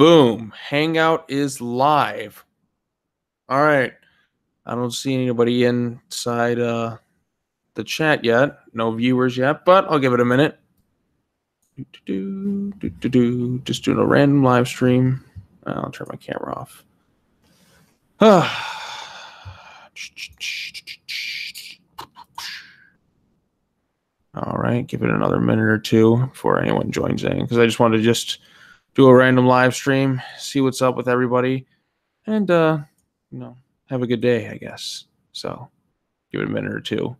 Boom. Hangout is live. All right. I don't see anybody inside the chat yet. No viewers yet, but I'll give it a minute. Just doing a random live stream. I'll turn my camera off. All right. Give it another minute or two before anyone joins in, because I just wanted to just do a random live stream, see what's up with everybody, and have a good day, I guess. So give it a minute or two,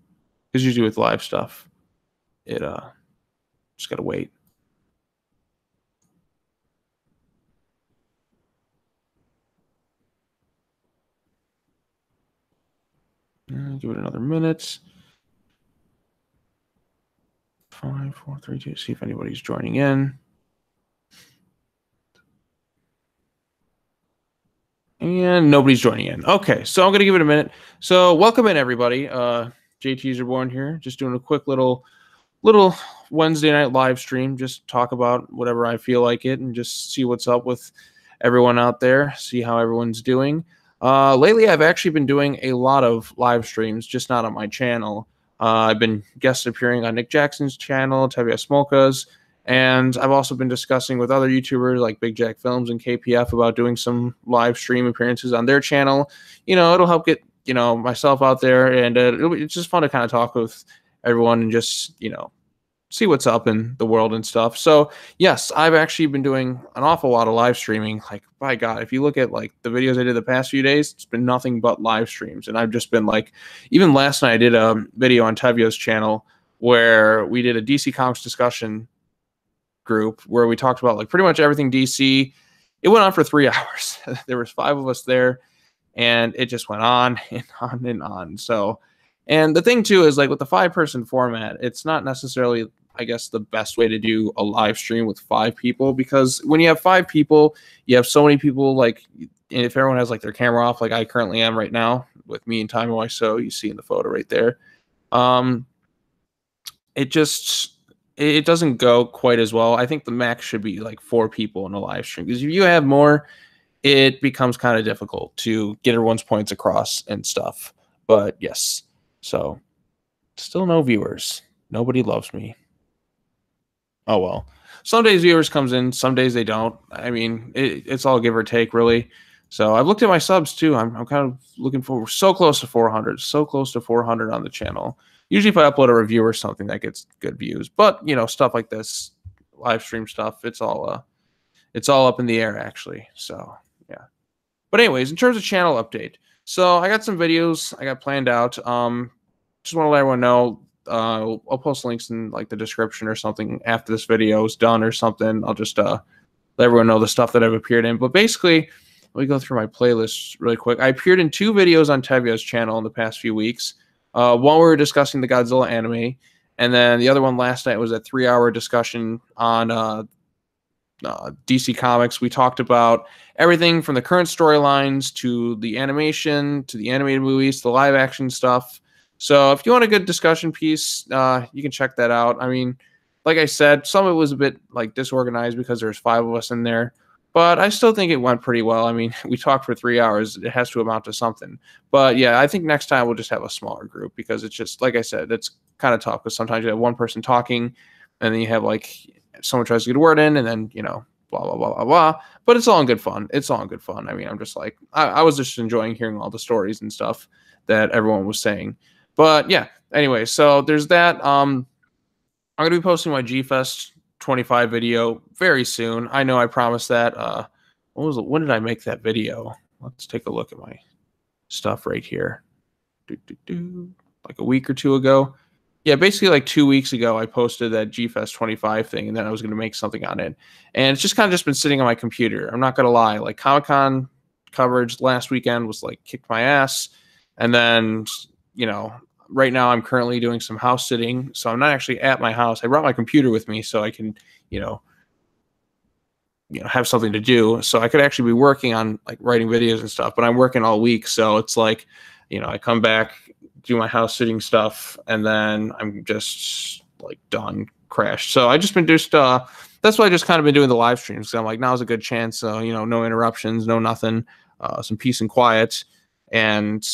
because usually with live stuff, it just gotta wait. Give it another minute. 5, 4, 3, 2. See if anybody's joining in. And nobody's joining in. Okay, so I'm going to give it a minute. So welcome in, everybody. JTISREBORN here, just doing a quick little Wednesday night live stream. Just talk about whatever I feel like it and just see what's up with everyone out there, see how everyone's doing. Lately, I've actually been doing a lot of live streams, just not on my channel. I've been guest appearing on Nick Jackson's channel, Tevye Smolka's, and I've also been discussing with other YouTubers like Big Jack Films and KPF about doing some live stream appearances on their channel. It'll help get, myself out there, and it's just fun to kind of talk with everyone and just, see what's up in the world and stuff. So yes, I've actually been doing an awful lot of live streaming. Like, by God, if you look at like the videos I did the past few days, it's been nothing but live streams. And I've just been like, even last night I did a video on Tevye's channel where we did a DC Comics discussion group where we talked about like pretty much everything DC. It went on for 3 hours. There was 5 of us there, and it just went on and on and on. So, and the thing too is, like, with the 5-person format, it's not necessarily, I guess, the best way to do a live stream with 5 people, because when you have 5 people, you have so many people, like, and if everyone has like their camera off, like I currently am right now with me and Time Away, so you see in the photo right there, it doesn't go quite as well. I think the max should be like 4 people in a live stream, because if you have more, it becomes kind of difficult to get everyone's points across and stuff. But yes, so still no viewers. Nobody loves me. Oh well. Some days viewers comes in, some days they don't. I mean, it's all give or take, really. So I've looked at my subs too. I'm kind of looking for so close to 400, so close to 400 on the channel. Usually if I upload a review or something, that gets good views. But, stuff like this, live stream stuff, it's all up in the air, actually. So, yeah. But anyways, in terms of channel update, so I got some videos I got planned out. Just want to let everyone know, I'll post links in like the description or something after this video is done or something. I'll just let everyone know the stuff that I've appeared in. But basically, let me go through my playlist really quick. I appeared in 2 videos on Tevye's channel in the past few weeks. One we were discussing the Godzilla anime, and then the other one last night was a 3-hour discussion on DC Comics. We talked about everything from the current storylines to the animation to the animated movies to the live action stuff. So if you want a good discussion piece, you can check that out. I mean, like I said, some of it was a bit like disorganized because there's 5 of us in there, but I still think it went pretty well. I mean, we talked for 3 hours. It has to amount to something. But yeah, I think next time we'll just have a smaller group, because it's just, like I said, it's kind of tough, because sometimes you have one person talking and then you have like someone tries to get a word in and then, blah, blah, blah, blah, blah. But it's all in good fun. It's all in good fun. I mean, I'm just like, I was just enjoying hearing all the stories and stuff that everyone was saying. But yeah, anyway, so there's that. I'm going to be posting my G-Fest 25 video very soon. I know I promised that. When did I make that video? Let's take a look at my stuff right here. Like a week or 2 ago. Yeah, basically like 2 weeks ago, I posted that G-Fest 25 thing, and then I was going to make something on it. And it's just kind of just been sitting on my computer. I'm not going to lie. Like, Comic-Con coverage last weekend was like kicked my ass. And then, right now I'm currently doing some house sitting, so I'm not actually at my house. I brought my computer with me so I can, have something to do. So I could actually be working on like writing videos and stuff, but I'm working all week. So it's like, I come back, do my house sitting stuff, and then I'm just like done, crashed. So I just been that's why I just kind of been doing the live streams. So I'm like, now's a good chance. So, you know, no interruptions, no nothing, some peace and quiet. And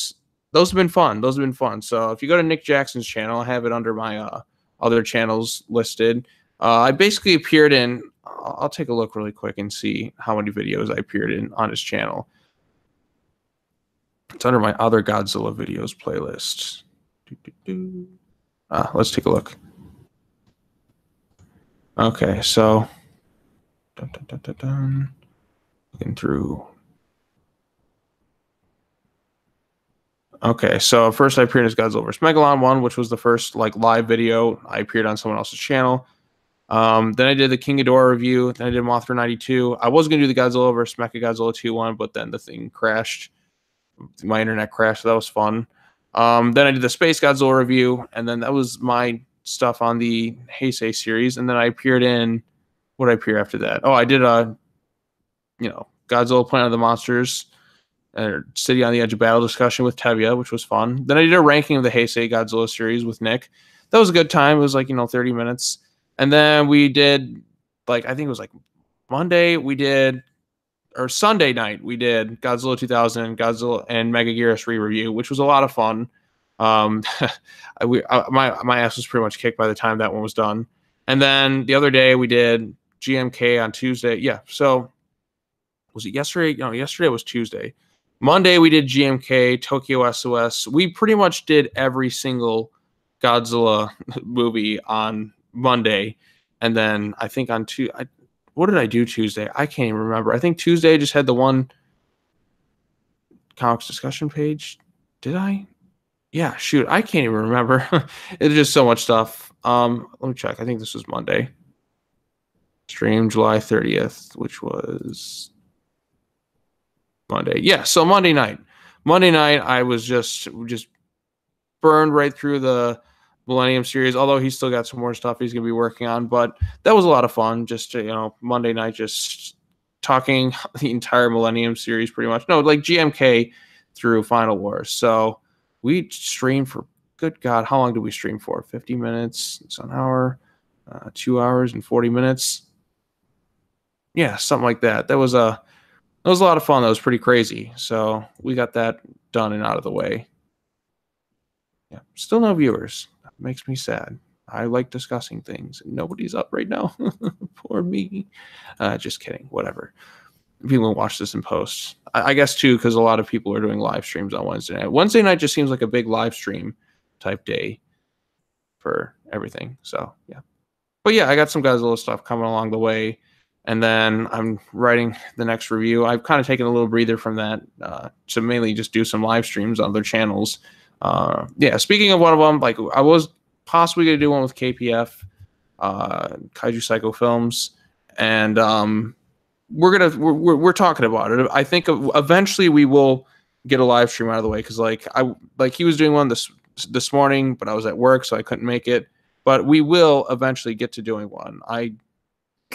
those have been fun. Those have been fun. So if you go to Nick Jackson's channel, I have it under my other channels listed. I basically appeared in, I'll take a look really quick and see how many videos I appeared in on his channel. It's under my other Godzilla videos playlist. Let's take a look. Okay, so looking through. Okay, so first I appeared as Godzilla vs. Megalon 1, which was the first like live video. I appeared on someone else's channel. Then I did the King Ghidorah review. Then I did Mothra 92. I was going to do the Godzilla vs. Mechagodzilla 2 one, but then the thing crashed. My internet crashed, so that was fun. Then I did the Space Godzilla review, and then that was my stuff on the Heisei series. And then I appeared in, what did I appear after that? Oh, I did Godzilla Planet of the Monsters, City on the Edge of Battle discussion with Tevya, which was fun. Then I did a ranking of the Heisei Godzilla series with Nick. That was a good time. It was like 30 minutes. And then we did, I think it was Monday, or Sunday night, we did Godzilla 2000, Godzilla and Megaguirus re-review, which was a lot of fun. My ass was pretty much kicked by the time that one was done. And then the other day we did GMK on Tuesday. Yeah, so was it yesterday? No, yesterday was Tuesday. Monday we did GMK, Tokyo SOS. We pretty much did every single Godzilla movie on Monday. And then I think on what did I do Tuesday? I can't even remember. I think Tuesday I just had the one comics discussion page. Did I? Yeah, shoot. I can't even remember. It's just so much stuff. Let me check. I think this was Monday. Stream July 30th, which was Monday. Yeah, so Monday night. Monday night, I was just burned right through the Millennium series, although he's still got some more stuff he's going to be working on. But that was a lot of fun. Just, Monday night, just talking the entire Millennium series pretty much. No, like GMK through Final Wars. So we streamed for, good God, how long did we stream for? 50 minutes? It's an hour, 2 hours and 40 minutes. Yeah, something like that. That was a lot of fun. That was pretty crazy. So we got that done and out of the way. Yeah, still no viewers. That makes me sad. I like discussing things, and nobody's up right now. Poor me. Just kidding. Whatever. People will watch this in post. I guess, too, because a lot of people are doing live streams on Wednesday night. Wednesday night just seems like a big live stream type day for everything. So, yeah. But, yeah, I got some Godzilla stuff coming along the way. And then I'm writing the next review. I've kind of taken a little breather from that to mainly just do some live streams on other channels. Yeah, speaking of one of them, I was possibly going to do one with KPF, Kaiju Psycho Films, and we're talking about it. I think eventually we will get a live stream out of the way, because he was doing one this morning, but I was at work, so I couldn't make it. But we will eventually get to doing one.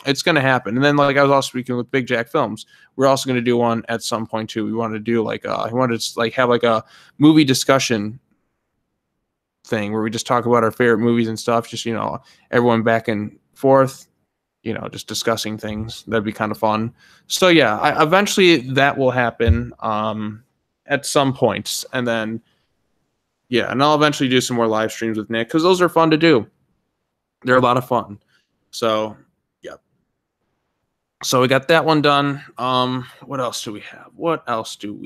It's going to happen. And then, I was also speaking with Big Jack Films. We're also going to do one at some point too. We wanted to do he wanted to have a movie discussion thing where we just talk about our favorite movies and stuff. Just, everyone back and forth, just discussing things. That'd be kind of fun. So yeah, eventually that will happen at some points. And then, yeah, and I'll eventually do some more live streams with Nick, because those are fun to do. They're a lot of fun. So, yeah. So we got that one done. What else do we have? What else came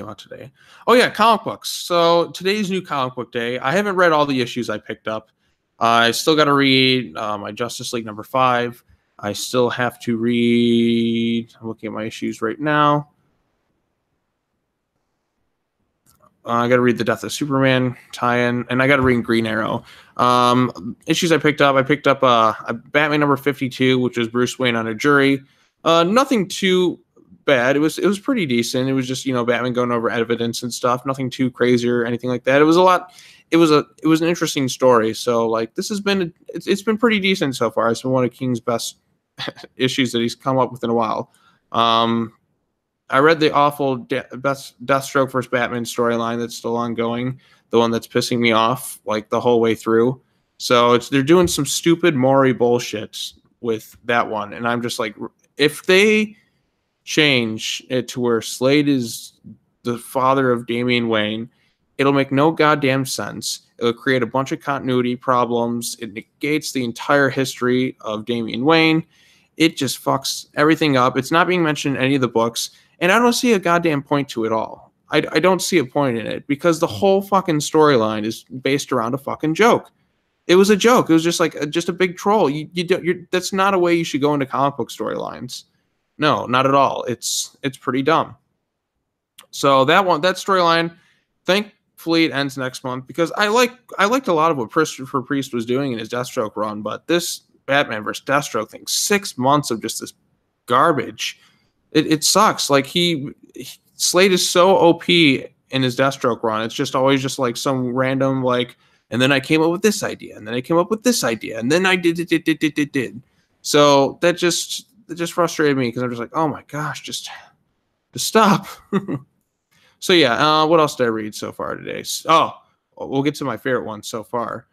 out today? Oh, yeah, comic books. So today's new comic book day. I haven't read all the issues I picked up. I still got to read my Justice League #5. I still have to read, I'm looking at my issues right now. I got to read the Death of Superman tie-in, and I got to read Green Arrow. Issues I picked up a Batman #52, which is Bruce Wayne on a jury. Nothing too bad. It was pretty decent. It was just, Batman going over evidence and stuff. Nothing too crazy or anything like that. It was an interesting story. So it's been pretty decent so far. It's been one of King's best issues that he's come up with in a while. I read the awful Deathstroke vs. Batman storyline that's still ongoing, the one that's pissing me off the whole way through. So they're doing some stupid Maury bullshit with that one, and I'm just like, if they change it to where Slade is the father of Damian Wayne, it'll make no goddamn sense. It'll create a bunch of continuity problems. It negates the entire history of Damian Wayne. It just fucks everything up. It's not being mentioned in any of the books, and I don't see a goddamn point to it all. I don't see a point in it because the whole fucking storyline is based around a fucking joke. It was a joke. It was just like just a big troll. That's not a way you should go into comic book storylines. No, not at all. It's pretty dumb. So that storyline, thankfully it ends next month because I liked a lot of what Christopher Priest was doing in his Deathstroke run, but this Batman versus Deathstroke thing, 6 months of just this garbage. It sucks. Like Slade is so OP in his Deathstroke run. It's just always just like some random like, and then I came up with this idea, and then I came up with this idea, and then I did. So that just frustrated me because I'm just like, oh my gosh, just stop. So yeah, what else did I read so far today? Oh, we'll get to my favorite one so far.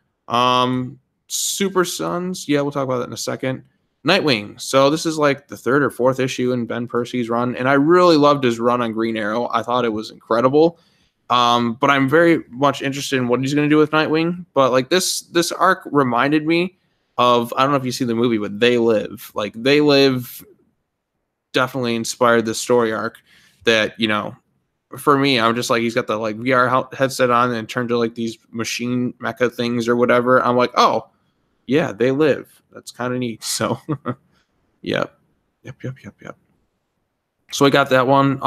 Super Sons. Yeah, we'll talk about that in a second. Nightwing. So this is like the 3rd or 4th issue in Ben Percy's run, and I really loved his run on Green Arrow. I thought it was incredible. But I'm very much interested in what he's going to do with Nightwing. But like this arc reminded me of, I don't know if you see the movie, but They Live. Like They Live definitely inspired this story arc that, you know, for me, I'm just like, he's got the like VR headset on and turned to like these machine mecha things or whatever. I'm like, oh yeah, They Live. That's kind of neat. So yep. So I got that one.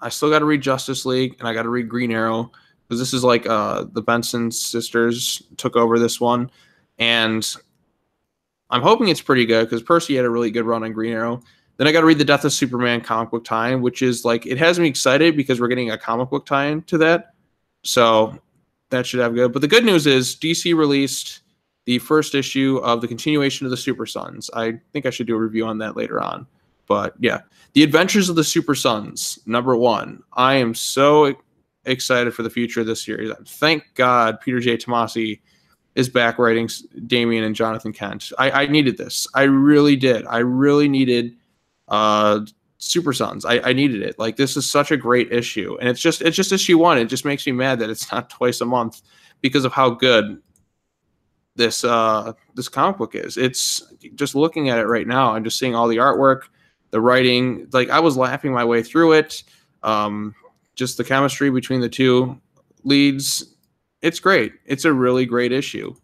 I still got to read Justice League and I got to read Green Arrow because this is like the Benson sisters took over this one, and I'm hoping it's pretty good because Percy had a really good run on Green Arrow. Then I got to read the Death of Superman comic book tie-in, which is like, it has me excited because we're getting a comic book tie-in to that. So that should have good. But the good news is DC released the first issue of the continuation of the Super Sons. I think I should do a review on that later on. But yeah, The Adventures of the Super Sons, #1. I am so excited for the future of this series. Thank God Peter J. Tomasi is back writing Damian and Jonathan Kent. I needed this. I really did. I really needed Super Sons. I needed it. Like, this is such a great issue, and it's just issue 1. It just makes me mad that it's not twice a month because of how good this comic book is. It's just looking at it right now and just seeing all the artwork, the writing. Like, I was laughing my way through it. Just the chemistry between the two leads. It's great. It's a really great issue.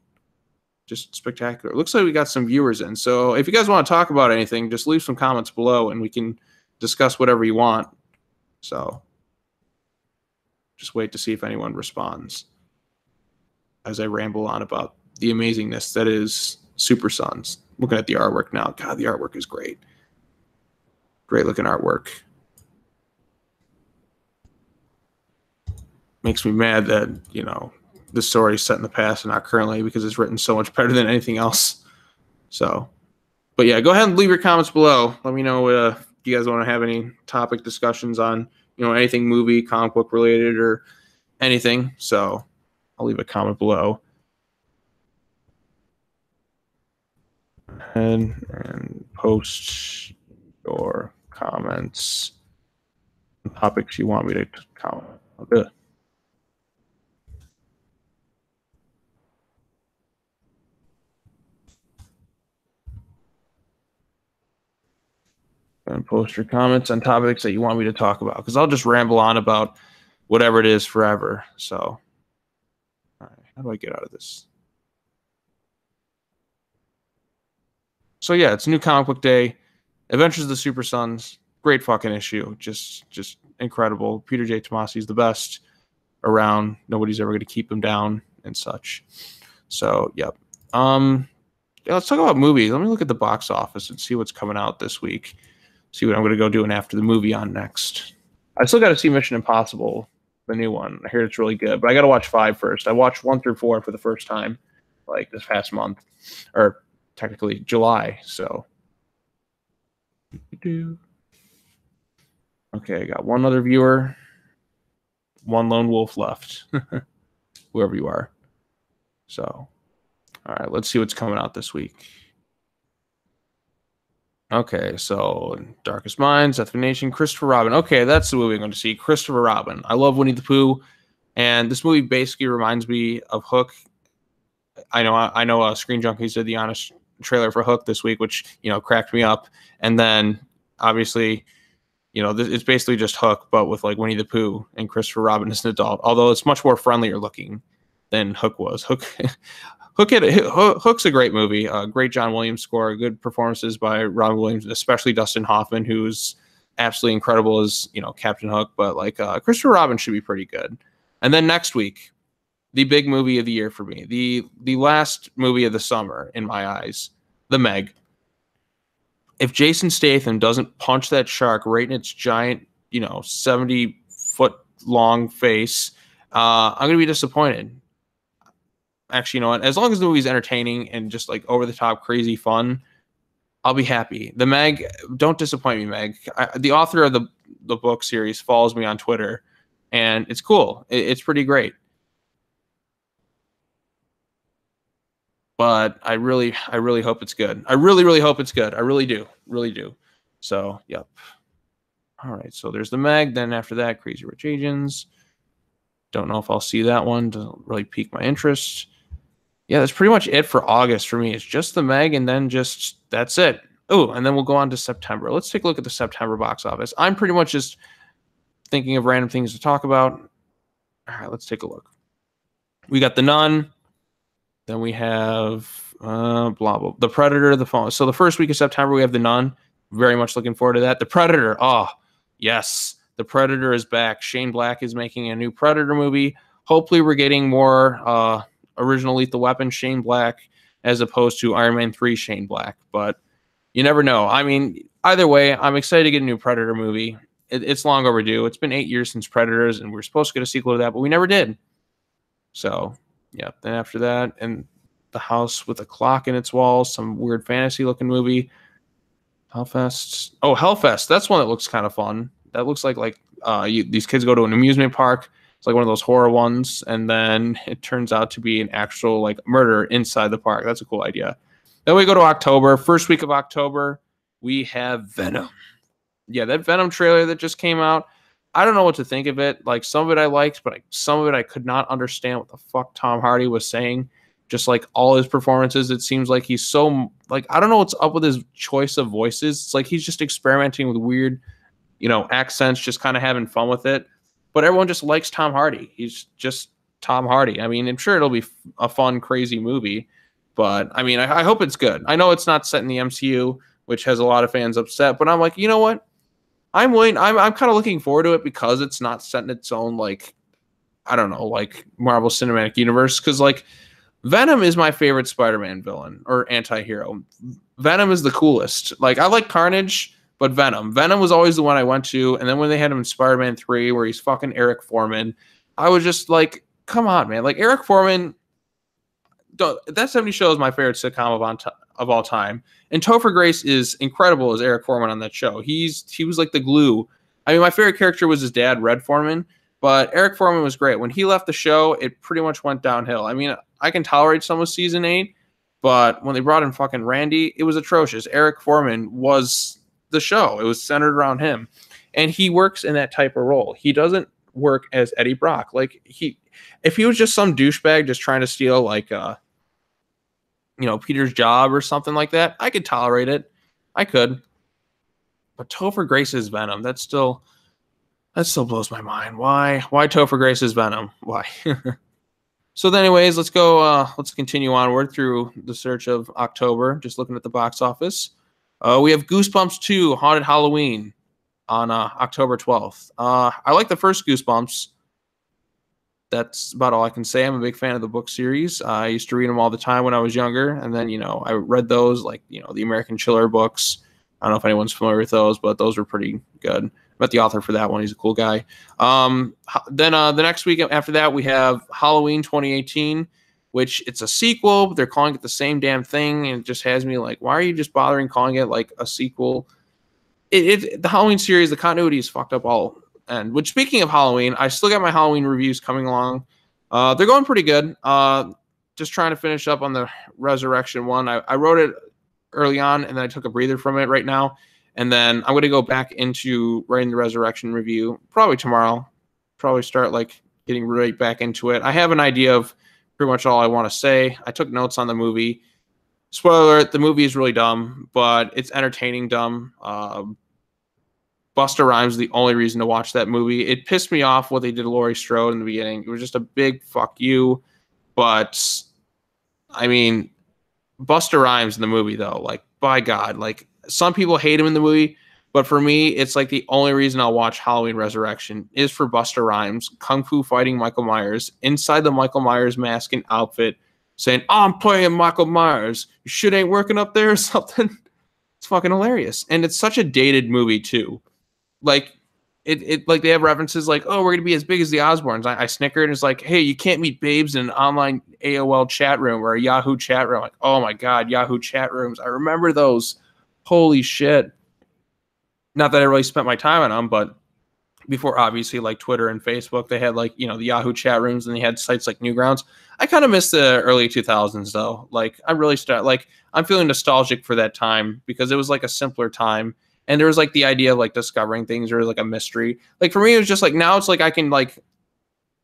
Just spectacular. It looks like we got some viewers in. So if you guys want to talk about anything, just leave some comments below and we can discuss whatever you want. So just wait to see if anyone responds as I ramble on about the amazingness that is Super Sons. Looking at the artwork now. God, the artwork is great. Great looking artwork. Makes me mad that, you know, the story is set in the past and not currently because it's written so much better than anything else. So, but yeah, go ahead and leave your comments below. Let me know if you guys want to have any topic discussions on, you know, anything movie, comic book related or anything. So I'll leave a comment below. And post your comments on topics you want me to comment. Okay. And post your comments on topics that you want me to talk about, because I'll just ramble on about whatever it is forever. So, all right, how do I get out of this? So yeah, it's New Comic Book Day. Adventures of the Super Sons. Great fucking issue. Just incredible. Peter J. Tomasi is the best around. Nobody's ever going to keep him down and such. So, yep. Yeah, let's talk about movies. Let me look at the box office and see what's coming out this week. See what I'm going to go doing after the movie on next. I still got to see Mission Impossible, the new one. I hear it's really good, but I got to watch 5 first. I watched 1 through 4 for the first time, like this past month, or technically July. So, okay, I got one other viewer, one lone wolf left, whoever you are. So, All right, let's see what's coming out this week. Okay, so Darkest Minds, Death of a Nation, Christopher Robin. Okay, that's the movie I'm going to see. Christopher Robin. I love Winnie the Pooh, and this movie basically reminds me of Hook. I know. Screen Junkies did the honest trailer for Hook this week, which cracked me up. And then obviously, it's basically just Hook, but with like Winnie the Pooh and Christopher Robin as an adult. Although it's much more friendlier looking than Hook was. Hook's a great movie. Great John Williams score. Good performances by Robin Williams, especially Dustin Hoffman, who's absolutely incredible as Captain Hook. But like Christopher Robin should be pretty good. And then next week, the big movie of the year for me, the last movie of the summer in my eyes, The Meg. If Jason Statham doesn't punch that shark right in its giant, 70-foot long face, I'm gonna be disappointed. Actually, you know what? As long as the movie's entertaining and just like over the top, crazy fun, I'll be happy. The Meg, don't disappoint me, Meg. The author of the book series follows me on Twitter, and it's cool. It's pretty great. But I really hope it's good. I really hope it's good. I really do. So, yep. All right, so there's The Meg. Then after that, Crazy Rich Asians. Don't know if I'll see that one. Doesn't really pique my interest. Yeah, that's pretty much it for August for me. It's just The Meg, and then that's it. Oh, and then we'll go on to September. Let's take a look at the September box office. I'm pretty much just thinking of random things to talk about. All right, let's take a look. We got The Nun. Then we have The Predator, The Fall. So the first week of September, we have The Nun. Very much looking forward to that. The Predator. Oh, yes. The Predator is back. Shane Black is making a new Predator movie. Hopefully we're getting more original Lethal Weapon Shane Black as opposed to Iron Man 3 Shane Black. But you never know. I mean, either way, I'm excited to get a new Predator movie. It's long overdue. It's been 8 years since Predators, and we were supposed to get a sequel to that, but we never did. So, yeah. Then after that, and The House with a Clock in Its Walls, some weird fantasy-looking movie. Hellfest. Oh, Hellfest. That's one that looks kind of fun. That looks like these kids go to an amusement park. It's like one of those horror ones, and then it turns out to be an actual like murder inside the park. That's a cool idea. Then we go to October. First week of October, we have Venom. Yeah, that Venom trailer that just came out. I don't know what to think of it. Like some of it I liked, but some of it I could not understand what the fuck Tom Hardy was saying. Just like all his performances, it seems like he's so like I don't know what's up with his choice of voices. It's like he's just experimenting with weird, accents, just kind of having fun with it. But everyone just likes Tom Hardy. He's just Tom Hardy. I mean, I'm sure it'll be a fun, crazy movie. But I mean, I hope it's good. I know it's not set in the MCU, which has a lot of fans upset. But I'm like, you know what? I'm willing. I'm kind of looking forward to it because it's not set in its own like, I don't know, like Marvel Cinematic Universe. Because like Venom is my favorite Spider-Man villain or anti-hero. Venom is the coolest. Like I like Carnage. But Venom was always the one I went to. And then when they had him in Spider-Man 3, where he's fucking Eric Foreman, I was just like, come on, man. Like, Eric Foreman, That 70 Show is my favorite sitcom of all time. And Topher Grace is incredible as Eric Foreman on that show. He was like the glue. I mean, my favorite character was his dad, Red Foreman. But Eric Foreman was great. When he left the show, it pretty much went downhill. I mean, I can tolerate some of season 8. But when they brought in fucking Randy, it was atrocious. Eric Foreman was the show. It was centered around him, and he works in that type of role. He doesn't work as Eddie Brock. Like if he was just some douchebag just trying to steal like Peter's job or something like that, I could tolerate it. I could. But Topher Grace's Venom, that still blows my mind. Why Topher Grace's Venom? Why? So then anyways, let's continue onward through the search of October, just looking at the box office. We have Goosebumps 2, Haunted Halloween on October 12th. I like the first Goosebumps. That's about all I can say. I'm a big fan of the book series. I used to read them all the time when I was younger. And then, I read those, like, the American Chiller books. I don't know if anyone's familiar with those, but those were pretty good. I met the author for that one. He's a cool guy. Then the next week after that, we have Halloween 2018. Which it's a sequel, but they're calling it the same damn thing, and it just has me like, why are you just bothering calling it like a sequel? The Halloween series, the continuity is fucked up all. And which, speaking of Halloween, I still got my Halloween reviews coming along. They're going pretty good. just trying to finish up on the Resurrection one. I wrote it early on, and then I took a breather from it right now. And then I'm going to go back into writing the Resurrection review probably tomorrow. Probably start like getting right back into it. I have an idea of pretty much all I want to say. I took notes on the movie. Spoiler alert, the movie is really dumb, but it's entertaining dumb. Busta Rhymes is the only reason to watch that movie. It pissed me off what they did to Laurie Strode in the beginning. It was just a big fuck you. But, I mean, Busta Rhymes in the movie, though, like, by God, like, some people hate him in the movie, but for me, it's like the only reason I'll watch Halloween Resurrection is for Busta Rhymes, kung fu fighting Michael Myers, inside the Michael Myers mask and outfit, saying, "Oh, I'm playing Michael Myers. Your shit ain't working up there," or something. It's fucking hilarious. And it's such a dated movie, too. Like, it like they have references like, "Oh, we're gonna be as big as the Osbournes." I snickered, and it's like, "Hey, you can't meet babes in an online AOL chat room or a Yahoo chat room." Like, oh my God, Yahoo chat rooms. I remember those. Holy shit. Not that I really spent my time on them, but before obviously like Twitter and Facebook, they had like, you know, the Yahoo chat rooms, and they had sites like Newgrounds. I kind of miss the early 2000s though. Like I'm feeling nostalgic for that time because it was like a simpler time. And there was like the idea of like discovering things or like a mystery. Like for me, it was just like, now it's like I can like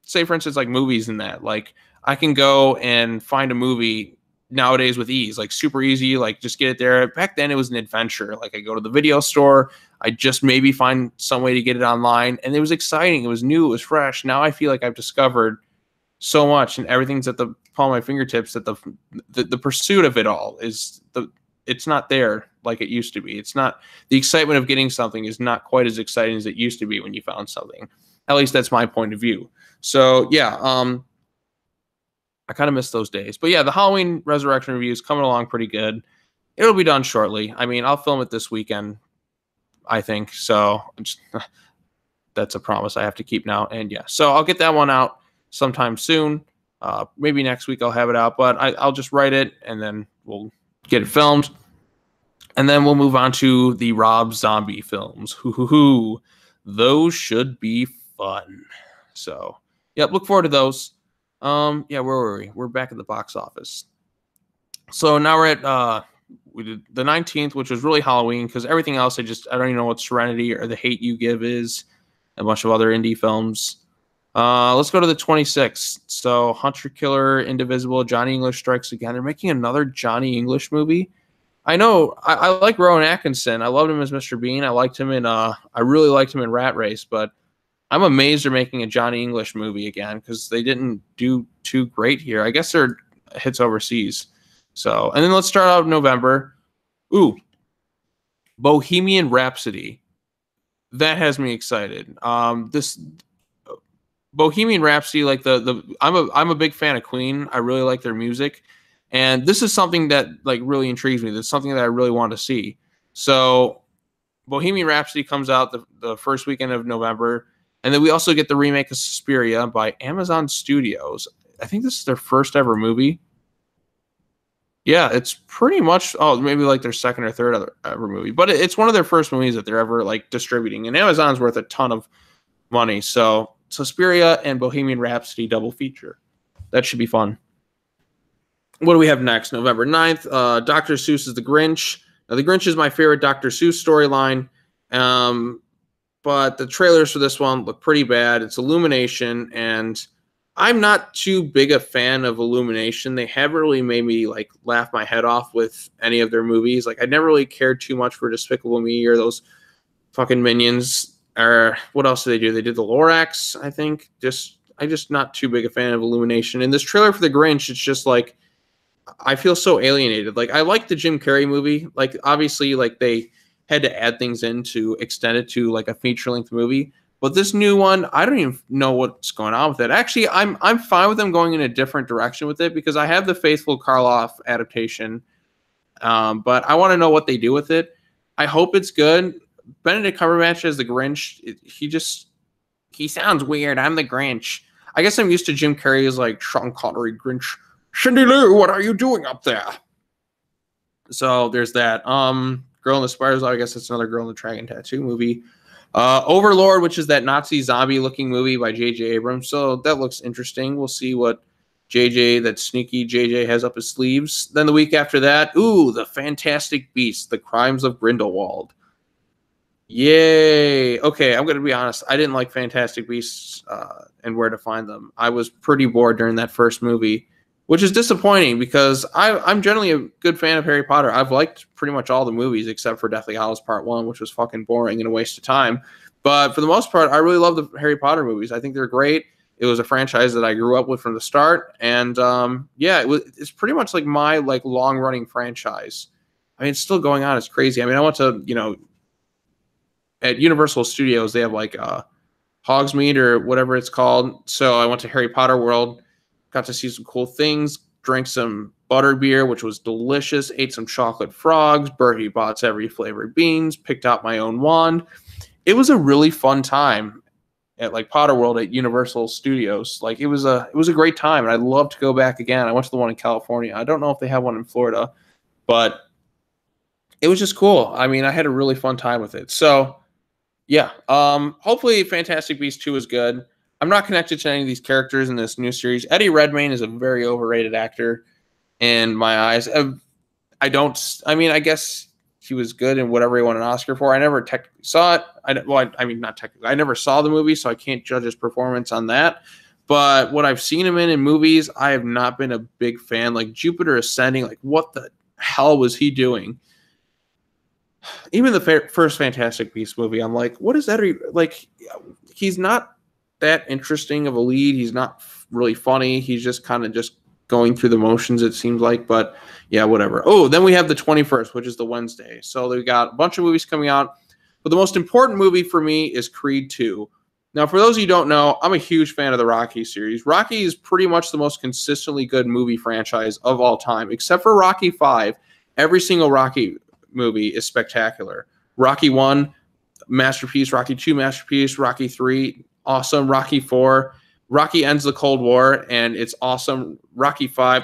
say, for instance, like movies and that, like I can go and find a movie nowadays with ease, like super easy, like just get it there. Back then it was an adventure. Like I go to the video store, I just maybe find some way to get it online, and it was exciting. It was new, it was fresh. Now I feel like I've discovered so much, and everything's at the palm of my fingertips, that the pursuit of it all is it's not there like it used to be. It's not, the excitement of getting something is not quite as exciting as it used to be when you found something. At least that's my point of view. So yeah, I kind of miss those days. But yeah, the Halloween Resurrection review is coming along pretty good. It'll be done shortly. I mean, I'll film it this weekend, I think. So that's a promise I have to keep now. And yeah, so I'll get that one out sometime soon. Maybe next week I'll have it out, but I'll just write it, and then we'll get it filmed. And then we'll move on to the Rob Zombie films. Those should be fun. So, yep, look forward to those. Yeah, where were we? We're back at the box office. So now we're at we did the 19th, which was really Halloween, because everything else I don't even know what Serenity or The Hate You Give is, a bunch of other indie films. Let's go to the 26th. So Hunter Killer, Indivisible, Johnny English Strikes Again. They're making another Johnny English movie. I know I like Rowan Atkinson. I loved him as Mr. Bean. I really liked him in Rat Race, but I'm amazed they're making a Johnny English movie again, because they didn't do too great here. I guess they're hits overseas. So, and then let's start out in November. Ooh, Bohemian Rhapsody. That has me excited. This Bohemian Rhapsody, like I'm a big fan of Queen. I really like their music, and this is something that like really intrigues me. That's something that I really want to see. So, Bohemian Rhapsody comes out the first weekend of November. And then we also get the remake of Suspiria by Amazon Studios. I think this is their first ever movie. Yeah, it's pretty much, maybe like their second or third ever movie. But it's one of their first movies that they're ever like distributing. And Amazon's worth a ton of money. So Suspiria and Bohemian Rhapsody double feature. That should be fun. What do we have next? November 9th, Dr. Seuss is The Grinch. Now, The Grinch is my favorite Dr. Seuss storyline. But the trailers for this one look pretty bad. It's Illumination, and I'm not too big a fan of Illumination. They haven't really made me like laugh my head off with any of their movies. Like I never really cared too much for Despicable Me or those fucking Minions. Or what else did they do? They did the Lorax, I think. I'm just not too big a fan of Illumination. In this trailer for The Grinch, it's just like I feel so alienated. Like I like the Jim Carrey movie. Like obviously, like they had to add things in to extend it to like a feature-length movie. But this new one, I don't even know what's going on with it. Actually, I'm fine with them going in a different direction with it, because I have the Faithful Karloff adaptation, but I want to know what they do with it. I hope it's good. Benedict Cumberbatch as the Grinch, he sounds weird. I'm the Grinch. I guess I'm used to Jim Carrey's like Sean Connery Grinch. Cindy Lou, what are you doing up there? So there's that. Girl in the Spider's Eye, I guess it's another Girl in the Dragon Tattoo movie. Overlord, which is that Nazi zombie looking movie by J.J. Abrams. So that looks interesting. We'll see what JJ, that sneaky JJ has up his sleeves. Then the week after that, ooh, The Fantastic Beasts, The Crimes of Grindelwald. Yay. Okay, I'm going to be honest. I didn't like Fantastic Beasts and Where to Find Them. I was pretty bored during that first movie, which is disappointing because I'm generally a good fan of Harry Potter. I've liked pretty much all the movies except for Deathly Hallows Part 1, which was fucking boring and a waste of time. But for the most part, I really love the Harry Potter movies. I think they're great. It was a franchise that I grew up with from the start. And yeah, it's pretty much like my like long-running franchise. I mean, it's still going on. It's crazy. I mean, I went to, at Universal Studios, they have like Hogsmeade or whatever it's called. So I went to Harry Potter World, got to see some cool things, drank some butterbeer, which was delicious, ate some chocolate frogs, Bertie Bott's every flavored beans, picked out my own wand. It was a really fun time at like Potter World at Universal Studios. Like it was a great time, and I'd love to go back again. I went to the one in California. I don't know if they have one in Florida, but it was just cool. I mean, I had a really fun time with it. So yeah, hopefully Fantastic Beasts 2 is good. I'm not connected to any of these characters in this new series. Eddie Redmayne is a very overrated actor in my eyes. I mean, I guess he was good in whatever he won an Oscar for. I never technically saw it. I mean, not technically. I never saw the movie, so I can't judge his performance on that. But what I've seen him in movies, I have not been a big fan. Like Jupiter Ascending, like what the hell was he doing? Even the first Fantastic Beasts movie, I'm like, what is that? Like, he's not that interesting of a lead. He's not really funny. He's just kind of just going through the motions, it seems like. But yeah, whatever. Oh, then we have the 21st, which is the Wednesday. So we got a bunch of movies coming out. But the most important movie for me is Creed 2. Now, for those of you who don't know, I'm a huge fan of the Rocky series. Rocky is pretty much the most consistently good movie franchise of all time, except for Rocky 5. Every single Rocky movie is spectacular. Rocky 1, masterpiece. Rocky 2, masterpiece. Rocky 3, awesome. Rocky 4, Rocky ends the Cold War, and it's awesome. Rocky 5,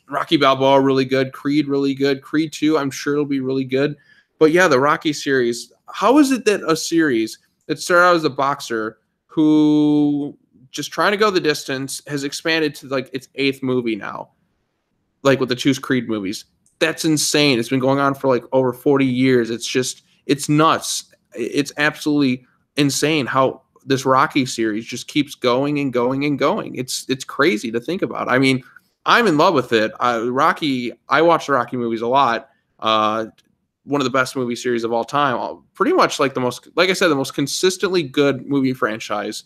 Rocky Balboa, really good. Creed, really good. Creed 2, I'm sure it'll be really good. But yeah, the Rocky series, how is it that a series that started out as a boxer who just trying to go the distance has expanded to like its 8th movie now, like with the 2 Creed movies? That's insane. It's been going on for like over 40 years. It's nuts. It's absolutely insane how this Rocky series just keeps going and going and going. It's crazy to think about. I mean, I'm in love with it. I watch the Rocky movies a lot. One of the best movie series of all time. Pretty much like like I said, the most consistently good movie franchise.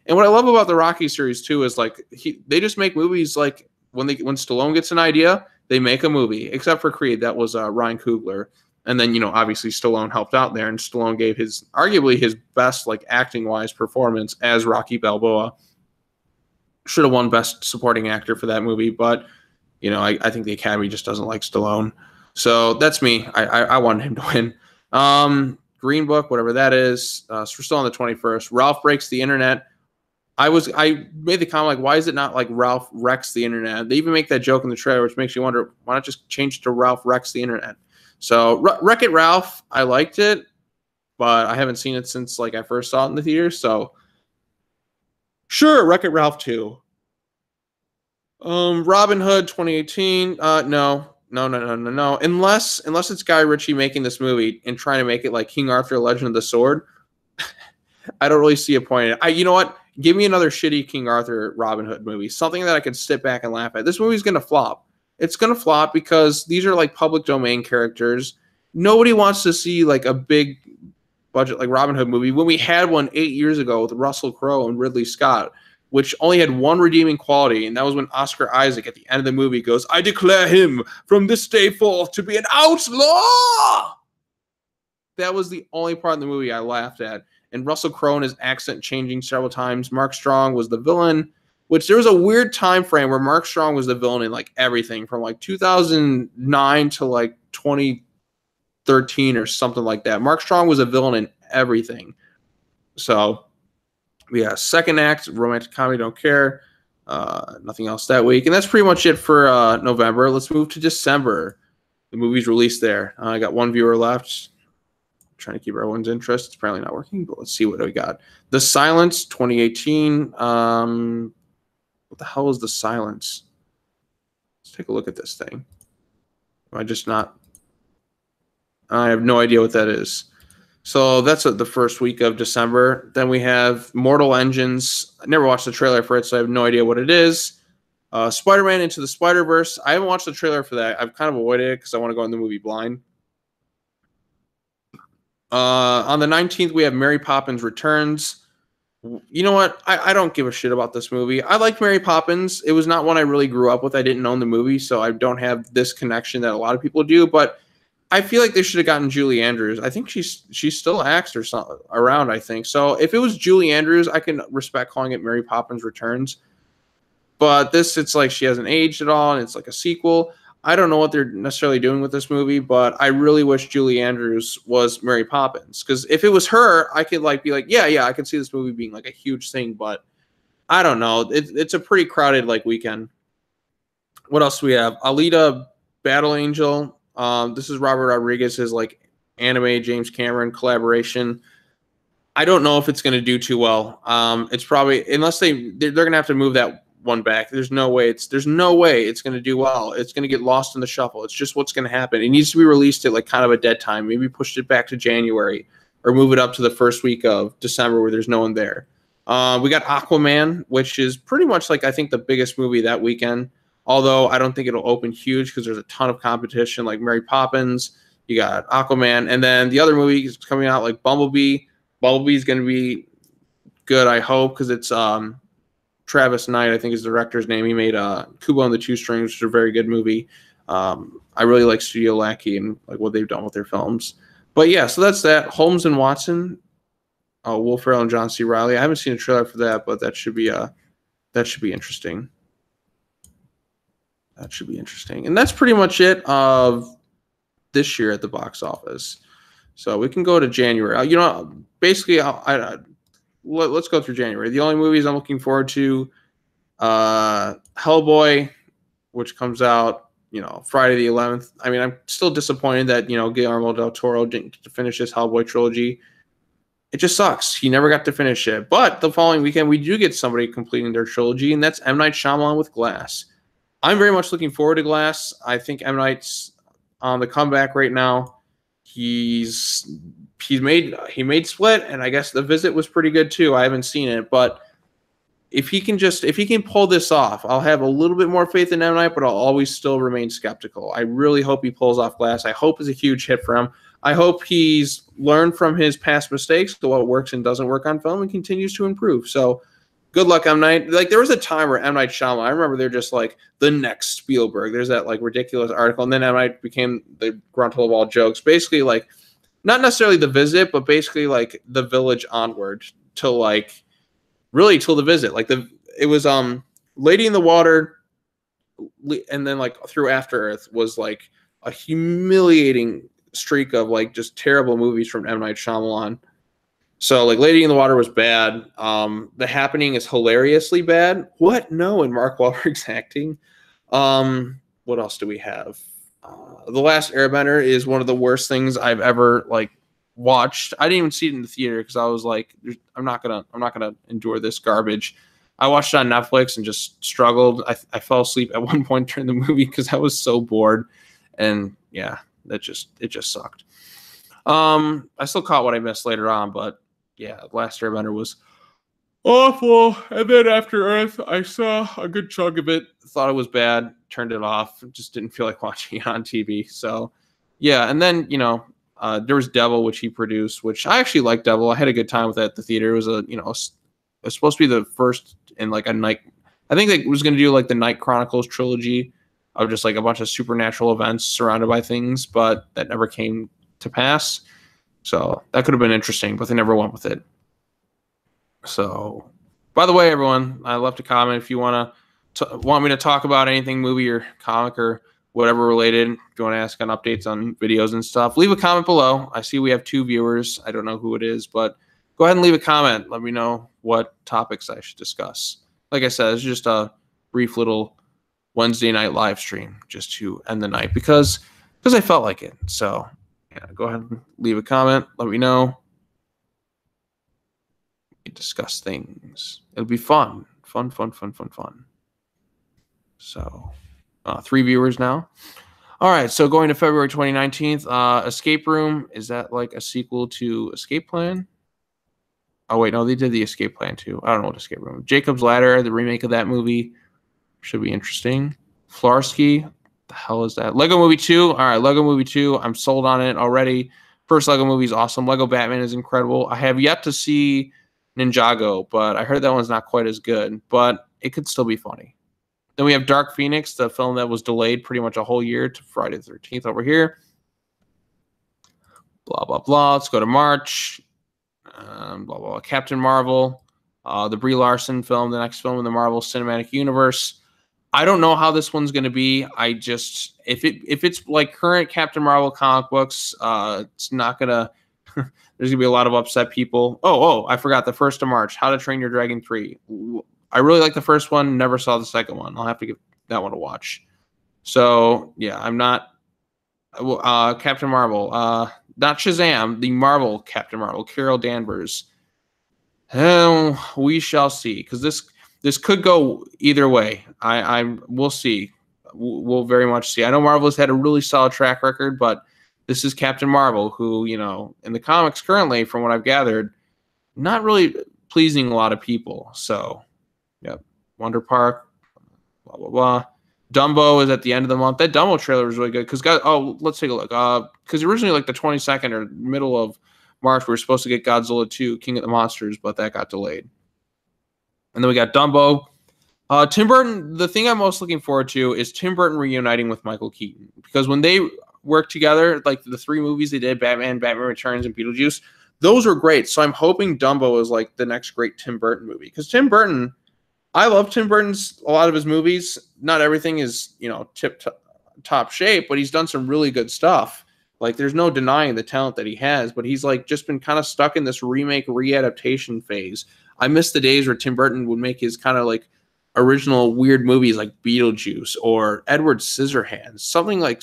And what I love about the Rocky series too is like they just make movies like when Stallone gets an idea, they make a movie, except for Creed. That was Ryan Coogler. And then, obviously Stallone helped out there, and Stallone gave arguably his best, like acting-wise performance as Rocky Balboa. Should have won Best Supporting Actor for that movie, but, I think the Academy just doesn't like Stallone. So that's me. I wanted him to win. Green Book, whatever that is. So we're still on the 21st. Ralph Breaks the Internet. I made the comment, like, why is it not like Ralph Wrecks the Internet? They even make that joke in the trailer, which makes you wonder, why not just change it to Ralph Wrecks the Internet? So Wreck-It Ralph, I liked it, but I haven't seen it since like I first saw it in the theater. So sure, Wreck-It Ralph 2. Robin Hood 2018. No. Unless it's Guy Ritchie making this movie and trying to make it like King Arthur: Legend of the Sword. I don't really see a point in it. You know what? Give me another shitty King Arthur Robin Hood movie. Something that I could sit back and laugh at. This movie's going to flop. It's going to flop because these are like public domain characters. Nobody wants to see like a big budget like Robin Hood movie when we had one 8 years ago with Russell Crowe and Ridley Scott, which only had one redeeming quality, and that was when Oscar Isaac at the end of the movie goes, "I declare him from this day forth to be an outlaw." That was the only part in the movie I laughed at. And Russell Crowe and his accent changing several times. Mark Strong was the villain, which there was a weird time frame where Mark Strong was the villain in like everything from like 2009 to like 2013 or something like that. Mark Strong was a villain in everything. So yeah, second act, romantic comedy, don't care. Nothing else that week. And that's pretty much it for November. Let's move to December. The movie's released there. I got one viewer left. Trying to keep everyone's interest. It's apparently not working, but let's see what we got. The Silence 2018. What the hell is the silence? Let's take a look at this thing. Am I just not? I have no idea what that is. So that's the first week of December. Then we have Mortal Engines. I never watched the trailer for it, so I have no idea what it is. Spider-Man Into the Spider-Verse. I haven't watched the trailer for that. I've kind of avoided it because I want to go in the movie blind. On the 19th, we have Mary Poppins Returns. You know what? I don't give a shit about this movie. I liked Mary Poppins. It was not one I really grew up with. I didn't own the movie, so I don't have this connection that a lot of people do. But I feel like they should have gotten Julie Andrews. I think she still acts or something around, I think. So if it was Julie Andrews, I can respect calling it Mary Poppins Returns. But this, it's like she hasn't aged at all, and it's like a sequel. I don't know what they're necessarily doing with this movie, but I really wish Julie Andrews was Mary Poppins. Because if it was her, I could like be like, yeah, I could see this movie being like a huge thing. But I don't know. It's a pretty crowded like weekend. What else do we have? Alita Battle Angel. This is Robert Rodriguez's like anime James Cameron collaboration. I don't know if it's going to do too well. It's probably, unless they're going to have to move that one back. There's no way it's going to do well. It's going to get lost in the shuffle. It's just what's going to happen. It needs to be released at like kind of a dead time. Maybe pushed it back to January or move it up to the first week of December where there's no one there. We got Aquaman, which is pretty much like I think the biggest movie that weekend. Although I don't think it'll open huge because there's a ton of competition like Mary Poppins. You got Aquaman, and then the other movie is coming out like Bumblebee. Bumblebee is going to be good, I hope, because it's Travis Knight, I think is the director's name. He made Kubo and the Two Strings, which is a very good movie. I really like Studio Lackey and like what they've done with their films. But yeah, so that's that. Holmes and Watson, Will Ferrell and John C. Reilly. I haven't seen a trailer for that, but that should be interesting. That should be interesting. And that's pretty much it of this year at the box office. So we can go to January. Basically, let's go through January. The only movies I'm looking forward to, Hellboy, which comes out, Friday the 11th. I mean, I'm still disappointed that, Guillermo del Toro didn't get to finish his Hellboy trilogy. It just sucks. He never got to finish it. But the following weekend, we do get somebody completing their trilogy, and that's M. Night Shyamalan with Glass. I'm very much looking forward to Glass. I think M. Night's on the comeback right now. He made Split, and I guess The Visit was pretty good too. I haven't seen it, but if he can pull this off, I'll have a little bit more faith in M. Night, but I'll always still remain skeptical. I really hope he pulls off Glass. I hope it's a huge hit for him. I hope he's learned from his past mistakes to what works and doesn't work on film and continues to improve. So good luck, M. Night. Like, there was a time where M. Night Shyamalan, I remember they're just like the next Spielberg. There's that like ridiculous article, and then M. Night became the gruntle of all jokes. Basically, like, not necessarily The Visit, but basically like The Village onward to like really till The Visit. Like it was Lady in the Water, and then like through After Earth was like a humiliating streak of like just terrible movies from M. Night Shyamalan. So like Lady in the Water was bad. The Happening is hilariously bad. What? No, and Mark Wahlberg's acting. What else do we have? The Last Airbender is one of the worst things I've ever like watched. I didn't even see it in the theater because I was like, I'm not gonna endure this garbage. I watched it on Netflix and just struggled. I fell asleep at one point during the movie because I was so bored, and yeah, it just sucked. I still caught what I missed later on, but yeah, Last Airbender was awful. And then After Earth, I saw a good chunk of it, thought it was bad, turned it off, just didn't feel like watching it on TV. So yeah, and then there was Devil, which he produced, which I actually liked. Devil, I had a good time with that at the theater. It was it was supposed to be the first in like a night. I think it was going to do like the Night Chronicles trilogy of just like a bunch of supernatural events surrounded by things, but that never came to pass. So that could have been interesting, but they never went with it. So, by the way, everyone, I left a comment if you want me to talk about anything, movie or comic or whatever related. If you want to ask on updates on videos and stuff, leave a comment below. I see we have 2 viewers. I don't know who it is, but go ahead and leave a comment. Let me know what topics I should discuss. Like I said, it's just a brief little Wednesday night live stream just to end the night because I felt like it. So yeah, go ahead and leave a comment. Let me know. We discuss things. It'll be fun. Fun. So 3 viewers now. All right, so going to February 2019, Escape Room. Is that like a sequel to Escape Plan? Oh, wait, no, they did the Escape Plan too. I don't know what Escape Room. Jacob's Ladder, the remake of that movie. Should be interesting. Flarsky, the hell is that? Lego Movie 2. All right, Lego Movie 2. I'm sold on it already. First Lego movie is awesome. Lego Batman is incredible. I have yet to see Ninjago, but I heard that one's not quite as good, but it could still be funny. Then we have Dark Phoenix, the film that was delayed pretty much a whole year to Friday the 13th over here. Blah, blah, blah. Let's go to March. Blah, blah, blah. Captain Marvel, the Brie Larson film, the next film in the Marvel Cinematic Universe. I don't know how this one's going to be. I just, if it's like current Captain Marvel comic books, it's not going to, there's going to be a lot of upset people. Oh, I forgot the 1st of March, How to Train Your Dragon 3. I really like the first one, never saw the second one. I'll have to give that one a watch. So, yeah, I'm not, Captain Marvel, not Shazam, the Marvel Captain Marvel, Carol Danvers. We shall see, because this could go either way. We'll see. We'll very much see. I know Marvel has had a really solid track record, but this is Captain Marvel, who, you know, in the comics currently, from what I've gathered, not really pleasing a lot of people. So, yep. Wonder Park, blah, blah, blah. Dumbo is at the end of the month. That Dumbo trailer was really good because, let's take a look. Because originally, like the 22nd or middle of March, we were supposed to get Godzilla 2, King of the Monsters, but that got delayed. And then we got Dumbo. Tim Burton, the thing I'm most looking forward to is Tim Burton reuniting with Michael Keaton. Because when they worked together, like the 3 movies they did, Batman, Batman Returns, and Beetlejuice, those were great. So I'm hoping Dumbo is like the next great Tim Burton movie. Because Tim Burton, I love Tim Burton's, a lot of his movies. Not everything is, you know, top shape, but he's done some really good stuff. Like, there's no denying the talent that he has, but he's like just been kind of stuck in this remake, readaptation phase. I miss the days where Tim Burton would make his kind of like original weird movies like Beetlejuice or Edward Scissorhands, something like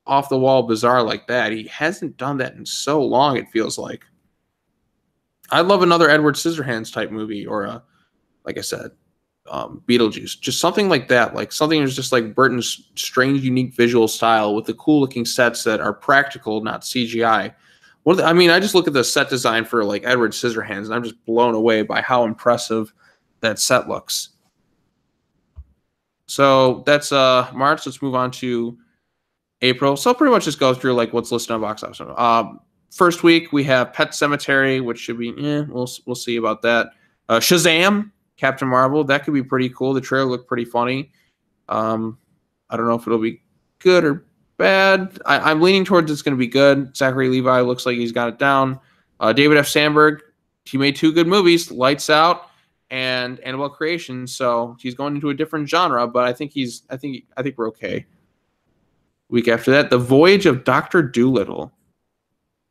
off the wall bizarre like that. He hasn't done that in so long, it feels like. I'd love another Edward Scissorhands type movie, or like I said, Beetlejuice, just something like that, like something that's just like Burton's strange, unique visual style with the cool looking sets that are practical, not CGI. I just look at the set design for like Edward Scissorhands, and I'm just blown away by how impressive that set looks. So that's March. Let's move on to April. So I'll pretty much just go through like what's listed on box office. First week we have Pet Sematary, which should be we'll see about that. Shazam, Captain Marvel, that could be pretty cool. The trailer looked pretty funny. I don't know if it'll be good or bad. I'm leaning towards it's going to be good. Zachary Levi looks like he's got it down. David F. Sandberg, he made 2 good movies, Lights Out and Annabelle Creation. So he's going into a different genre, but I think we're okay. Week after that, The Voyage of Dr. Dolittle.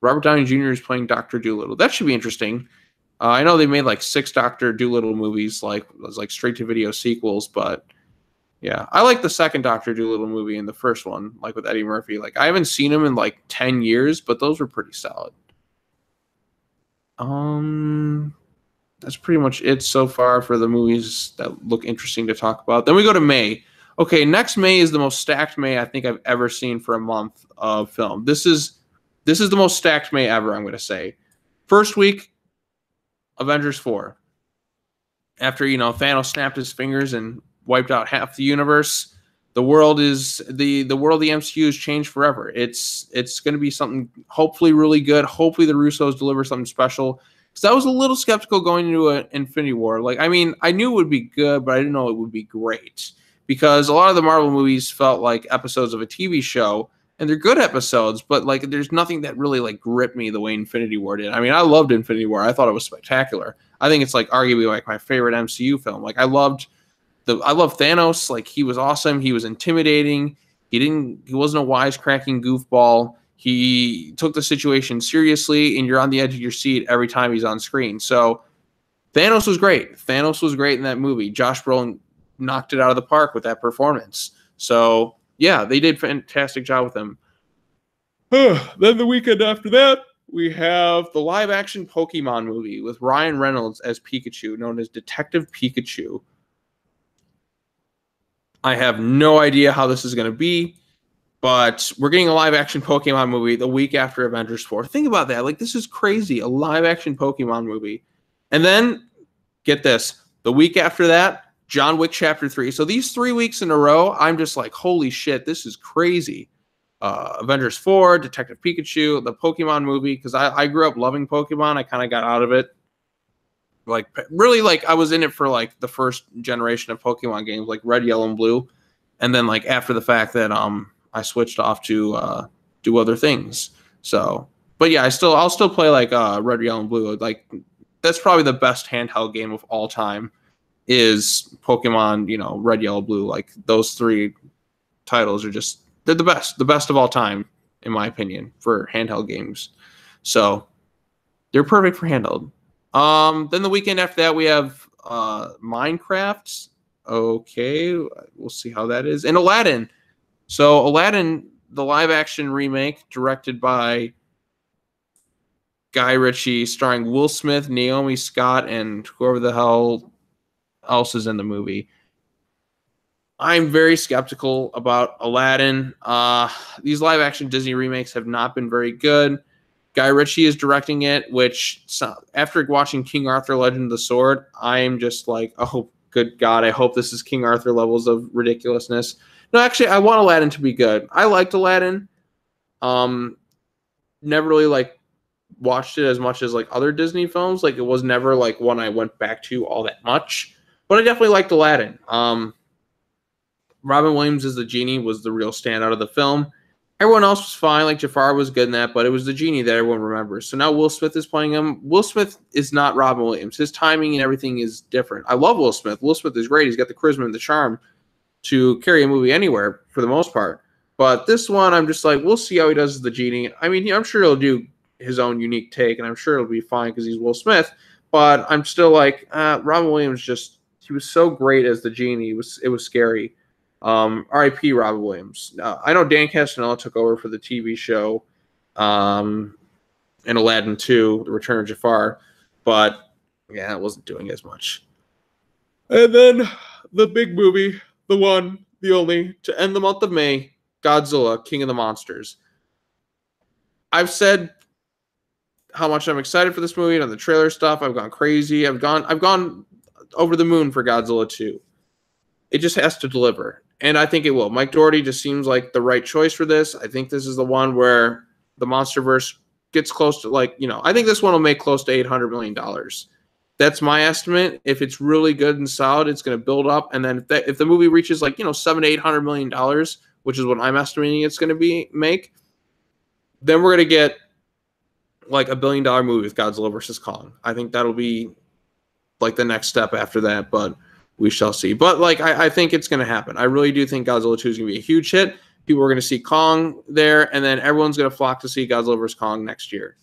Robert Downey Jr. is playing Dr. Dolittle. That should be interesting. I know they made like 6 Dr. Dolittle movies, like straight-to-video sequels, but yeah, I like the second Dr. Dolittle movie and the first one, like with Eddie Murphy. Like, I haven't seen him in like 10 years, but those were pretty solid. That's pretty much it so far for the movies that look interesting to talk about. Then we go to May. Okay, next May is the most stacked May I think I've ever seen for a month of film. This is the most stacked May ever, I'm going to say. First week, Avengers 4. After, Thanos snapped his fingers and wiped out half the universe, the world of the MCU has changed forever. It's going to be something hopefully really good. Hopefully the Russos deliver something special. Because I was a little skeptical going into an Infinity War. Like, I mean, I knew it would be good, but I didn't know it would be great. Because a lot of the Marvel movies felt like episodes of a TV show, and they're good episodes, but like there's nothing that really like gripped me the way Infinity War did. I mean, I loved Infinity War. I thought it was spectacular. I think it's like arguably like my favorite MCU film. Like, I love Thanos. Like, he was awesome. He was intimidating. He wasn't a wisecracking goofball. He took the situation seriously, and you're on the edge of your seat every time he's on screen. So Thanos was great. Thanos was great in that movie. Josh Brolin knocked it out of the park with that performance. So yeah, they did a fantastic job with him. Then the weekend after that, we have the live-action Pokemon movie with Ryan Reynolds as Pikachu, known as Detective Pikachu. I have no idea how this is going to be, but we're getting a live action Pokemon movie the week after Avengers 4. Think about that. Like, this is crazy. A live action Pokemon movie. And then, get this, the week after that, John Wick Chapter 3. So these 3 weeks in a row, I'm just like, holy shit, this is crazy. Avengers 4, Detective Pikachu, the Pokemon movie, because I grew up loving Pokemon. I kind of got out of it. Like, really, like, I was in it for, like, the first generation of Pokemon games, like Red, Yellow, and Blue. And then, like, after the fact that I switched off to do other things. So, but yeah, I'll still play, like, Red, Yellow, and Blue. Like, that's probably the best handheld game of all time is Pokemon, you know, Red, Yellow, Blue. Like, those 3 titles are just, they're the best of all time, in my opinion, for handheld games. So they're perfect for handheld. Then the weekend after that, we have Minecraft. Okay, we'll see how that is. And Aladdin. So Aladdin, the live action remake directed by Guy Ritchie, starring Will Smith, Naomi Scott, and whoever the hell else is in the movie. I'm very skeptical about Aladdin. These live action Disney remakes have not been very good. Guy Ritchie is directing it, which after watching King Arthur Legend of the Sword, I'm just like, oh, good God, I hope this is King Arthur levels of ridiculousness. No, actually, I want Aladdin to be good. I liked Aladdin. Never really like watched it as much as like other Disney films. Like, it was never like one I went back to all that much. But I definitely liked Aladdin. Robin Williams as the genie was the real standout of the film. Everyone else was fine. Like, Jafar was good in that, but it was the genie that everyone remembers. So now Will Smith is playing him. Will Smith is not Robin Williams. His timing and everything is different. I love Will Smith. Will Smith is great. He's got the charisma and the charm to carry a movie anywhere for the most part. But this one, I'm just like, we'll see how he does as the genie. I mean, I'm sure he'll do his own unique take, and I'm sure it'll be fine because he's Will Smith. But I'm still like, Robin Williams he was so great as the genie. It was scary. R.I.P. Robin Williams. I know Dan Castellaneta took over for the TV show in Aladdin 2, The Return of Jafar, but yeah, it wasn't doing as much. And then the big movie, the one, the only, to end the month of May, Godzilla, King of the Monsters. I've said how much I'm excited for this movie and on the trailer stuff. I've gone crazy. I've gone over the moon for Godzilla 2. It just has to deliver. And I think it will. Mike Dougherty just seems like the right choice for this. I think this is the one where the MonsterVerse gets close to, like, you know, I think this one will make close to $800 million. That's my estimate. If it's really good and solid, it's going to build up. And then if the movie reaches, like, you know, $700 to $800 million, which is what I'm estimating it's going to make, then we're going to get like $1 billion movie with Godzilla versus Kong. I think that'll be like the next step after that, but we shall see. But like, I think it's going to happen. I really do think Godzilla 2 is going to be a huge hit. People are going to see Kong there, and then everyone's going to flock to see Godzilla vs. Kong next year.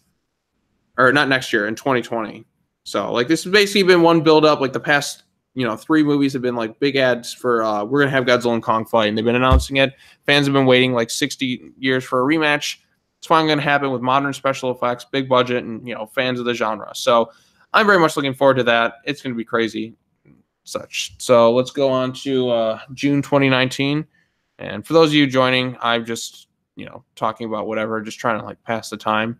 Or not next year, in 2020. So, like, this has basically been one build-up. Like, the past, you know, 3 movies have been, like, big ads for, we're going to have Godzilla and Kong fight, and they've been announcing it. Fans have been waiting, like, 60 years for a rematch. It's finally going to happen with modern special effects, big budget, and, you know, fans of the genre. So, I'm very much looking forward to that. It's going to be crazy. Such. So let's go on to June 2019. And for those of you joining, I'm just, you know, talking about whatever, just trying to like pass the time.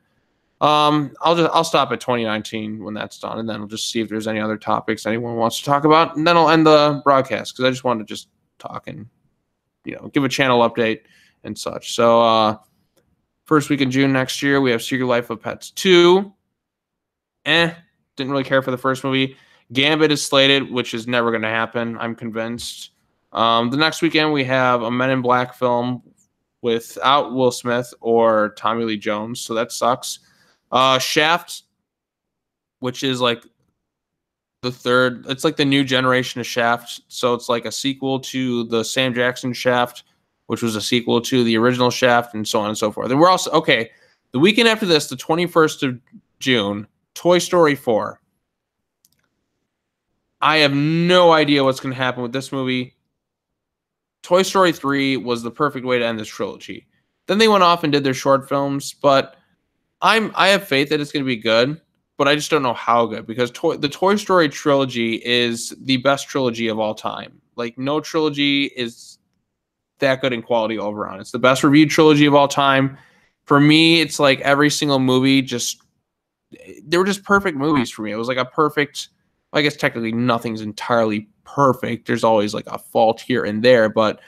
I'll stop at 2019 when that's done, and then we'll just see if there's any other topics anyone wants to talk about, and then I'll end the broadcast because I just wanted to just talk and, you know, give a channel update and such. So first week in June next year, we have Secret Life of Pets 2. Didn't really care for the first movie. Gambit is slated, which is never going to happen, I'm convinced. The next weekend, we have a Men in Black film without Will Smith or Tommy Lee Jones, so that sucks. Shaft, which is like the third, it's like the new generation of Shaft, so it's like a sequel to the Sam Jackson Shaft, which was a sequel to the original Shaft, and so on and so forth. And we're also, okay, the weekend after this, the 21st of June, Toy Story 4. I have no idea what's going to happen with this movie. Toy Story 3 was the perfect way to end this trilogy. Then they went off and did their short films, but I have faith that it's going to be good, but I just don't know how good, because the Toy Story trilogy is the best trilogy of all time. Like, no trilogy is that good in quality overall. It's the best reviewed trilogy of all time. For me, it's like every single movie they were just perfect movies for me. It was like a perfect, I guess technically nothing's entirely perfect. There's always like a fault here and there, but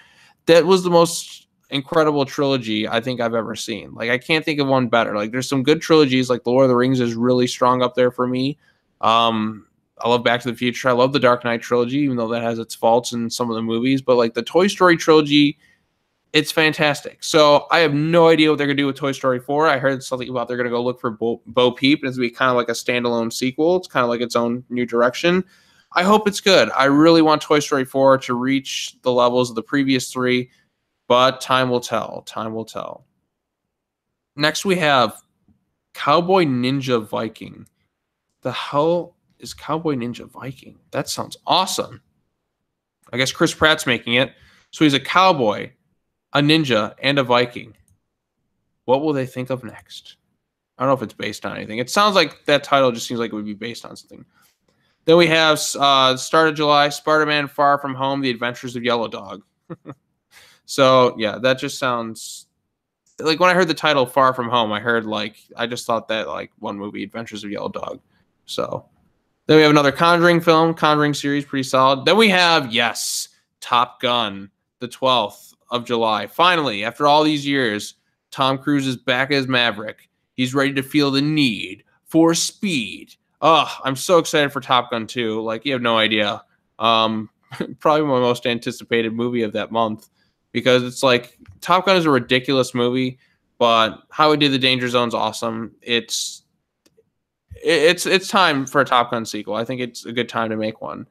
that was the most incredible trilogy I think I've ever seen. Like, I can't think of one better. Like, there's some good trilogies, like The Lord of the Rings is really strong up there for me. I love Back to the Future. I love the Dark Knight trilogy, even though that has its faults in some of the movies. But like the Toy Story trilogy, it's fantastic. So I have no idea what they're going to do with Toy Story 4. I heard something about they're going to go look for Bo Peep, and it's going to be kind of like a standalone sequel. It's kind of like its own new direction. I hope it's good. I really want Toy Story 4 to reach the levels of the previous three, but time will tell. Time will tell. Next, we have Cowboy Ninja Viking. The hell is Cowboy Ninja Viking? That sounds awesome. I guess Chris Pratt's making it. So he's a cowboy, a ninja, and a Viking. What will they think of next? I don't know if it's based on anything. It sounds like that title just seems like it would be based on something. Then we have start of July, Spider-Man Far From Home, The Adventures of Yellow Dog. So, yeah, that just sounds... Like, when I heard the title Far From Home, I just thought that, like, one movie, Adventures of Yellow Dog. So, then we have another Conjuring film, Conjuring series, pretty solid. Then we have, yes, Top Gun, the 12th of July. Finally, after all these years, Tom Cruise is back as Maverick. He's ready to feel the need for speed. Oh, I'm so excited for Top Gun 2. Like, you have no idea. Probably my most anticipated movie of that month, because it's like Top Gun is a ridiculous movie, but how he did the Danger Zone is awesome. It's time for a Top Gun sequel. I think it's a good time to make one.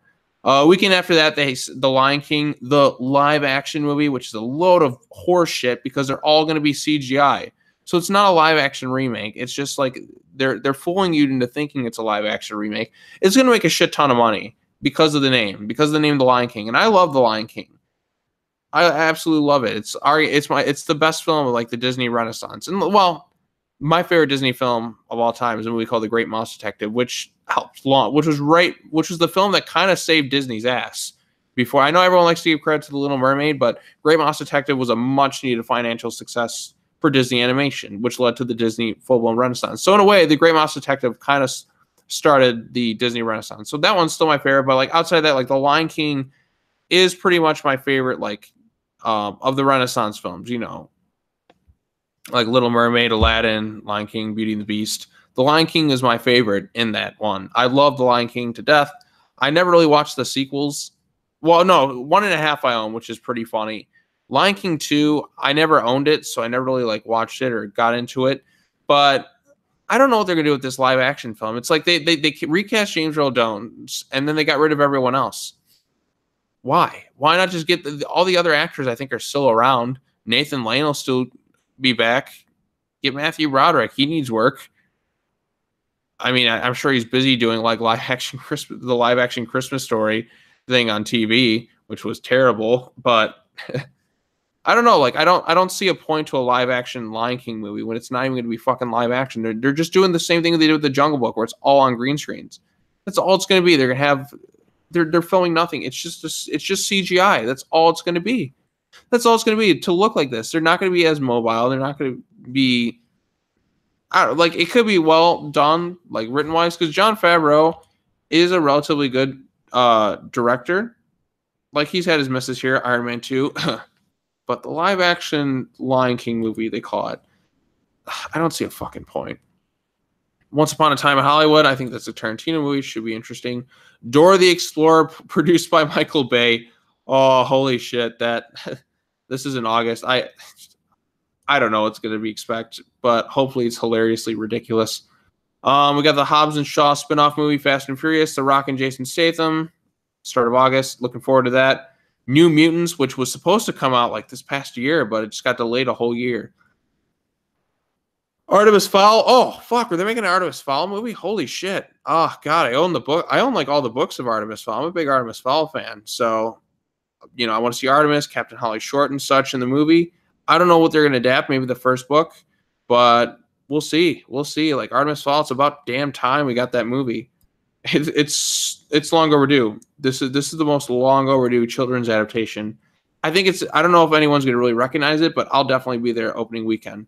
Weekend after that, The Lion King, the live action movie, which is a load of horse shit because they're all going to be CGI. So it's not a live action remake. It's just like they're fooling you into thinking it's a live action remake. It's going to make a shit ton of money because of the name, The Lion King, and I love The Lion King. I absolutely love it. It's the best film of like the Disney Renaissance. And well, my favorite Disney film of all time is a movie called The Great Mouse Detective, which was the film that kind of saved Disney's ass. Before, I know everyone likes to give credit to The Little Mermaid, but Great Mouse Detective was a much needed financial success for Disney Animation, which led to the Disney full-blown Renaissance. So in a way, The Great Mouse Detective kind of started the Disney Renaissance. So that one's still my favorite, but like outside of that, like The Lion King is pretty much my favorite, like of the Renaissance films, you know, like Little Mermaid, Aladdin, Lion King, Beauty and the Beast. The Lion King is my favorite in that one. I love The Lion King to death. I never really watched the sequels. Well, no, 1.5 I own, which is pretty funny. Lion King 2, I never owned it, so I never really like watched it or got into it. But I don't know what they're gonna do with this live action film. It's like they recast James Earl Jones and then they got rid of everyone else. Why? Why not just get all the other actors? I think are still around. Nathan Lane will still be back. Get Matthew Broderick. He needs work. I mean, I'm sure he's busy doing like the live action Christmas Story thing on TV, which was terrible. But I don't know. Like, I don't see a point to a live action Lion King movie when it's not even going to be fucking live action. They're just doing the same thing they did with the Jungle Book, where it's all on green screens. That's all it's going to be. They're going to have. They're filming nothing. It's just CGI. That's all it's going to be. That's all it's going to be, to look like this. They're not going to be as mobile. They're not going to be, I don't know, like, it could be well done, like written wise, because Jon Favreau is a relatively good director. Like, he's had his misses here, Iron Man 2, but the live action Lion King movie, they call it, I don't see a fucking point. Once Upon a Time in Hollywood, I think that's a Tarantino movie. Should be interesting. Dora the Explorer, produced by Michael Bay. Oh, holy shit! This is in August. I don't know what's going to be expected, but hopefully it's hilariously ridiculous. We got the Hobbs and Shaw spinoff movie, Fast and Furious, The Rock and Jason Statham, start of August. Looking forward to that. New Mutants, which was supposed to come out like this past year, but it just got delayed a whole year. Artemis Fowl. Oh, fuck. Were they making an Artemis Fowl movie? Holy shit. Oh, God. I own the book. I own like all the books of Artemis Fowl. I'm a big Artemis Fowl fan. So, you know, I want to see Artemis, Captain Holly Short and such in the movie. I don't know what they're going to adapt. Maybe the first book, but we'll see. We'll see. Like, Artemis Fowl, it's about damn time we got that movie. It's long overdue. This is the most long overdue children's adaptation. I don't know if anyone's going to really recognize it, but I'll definitely be there opening weekend.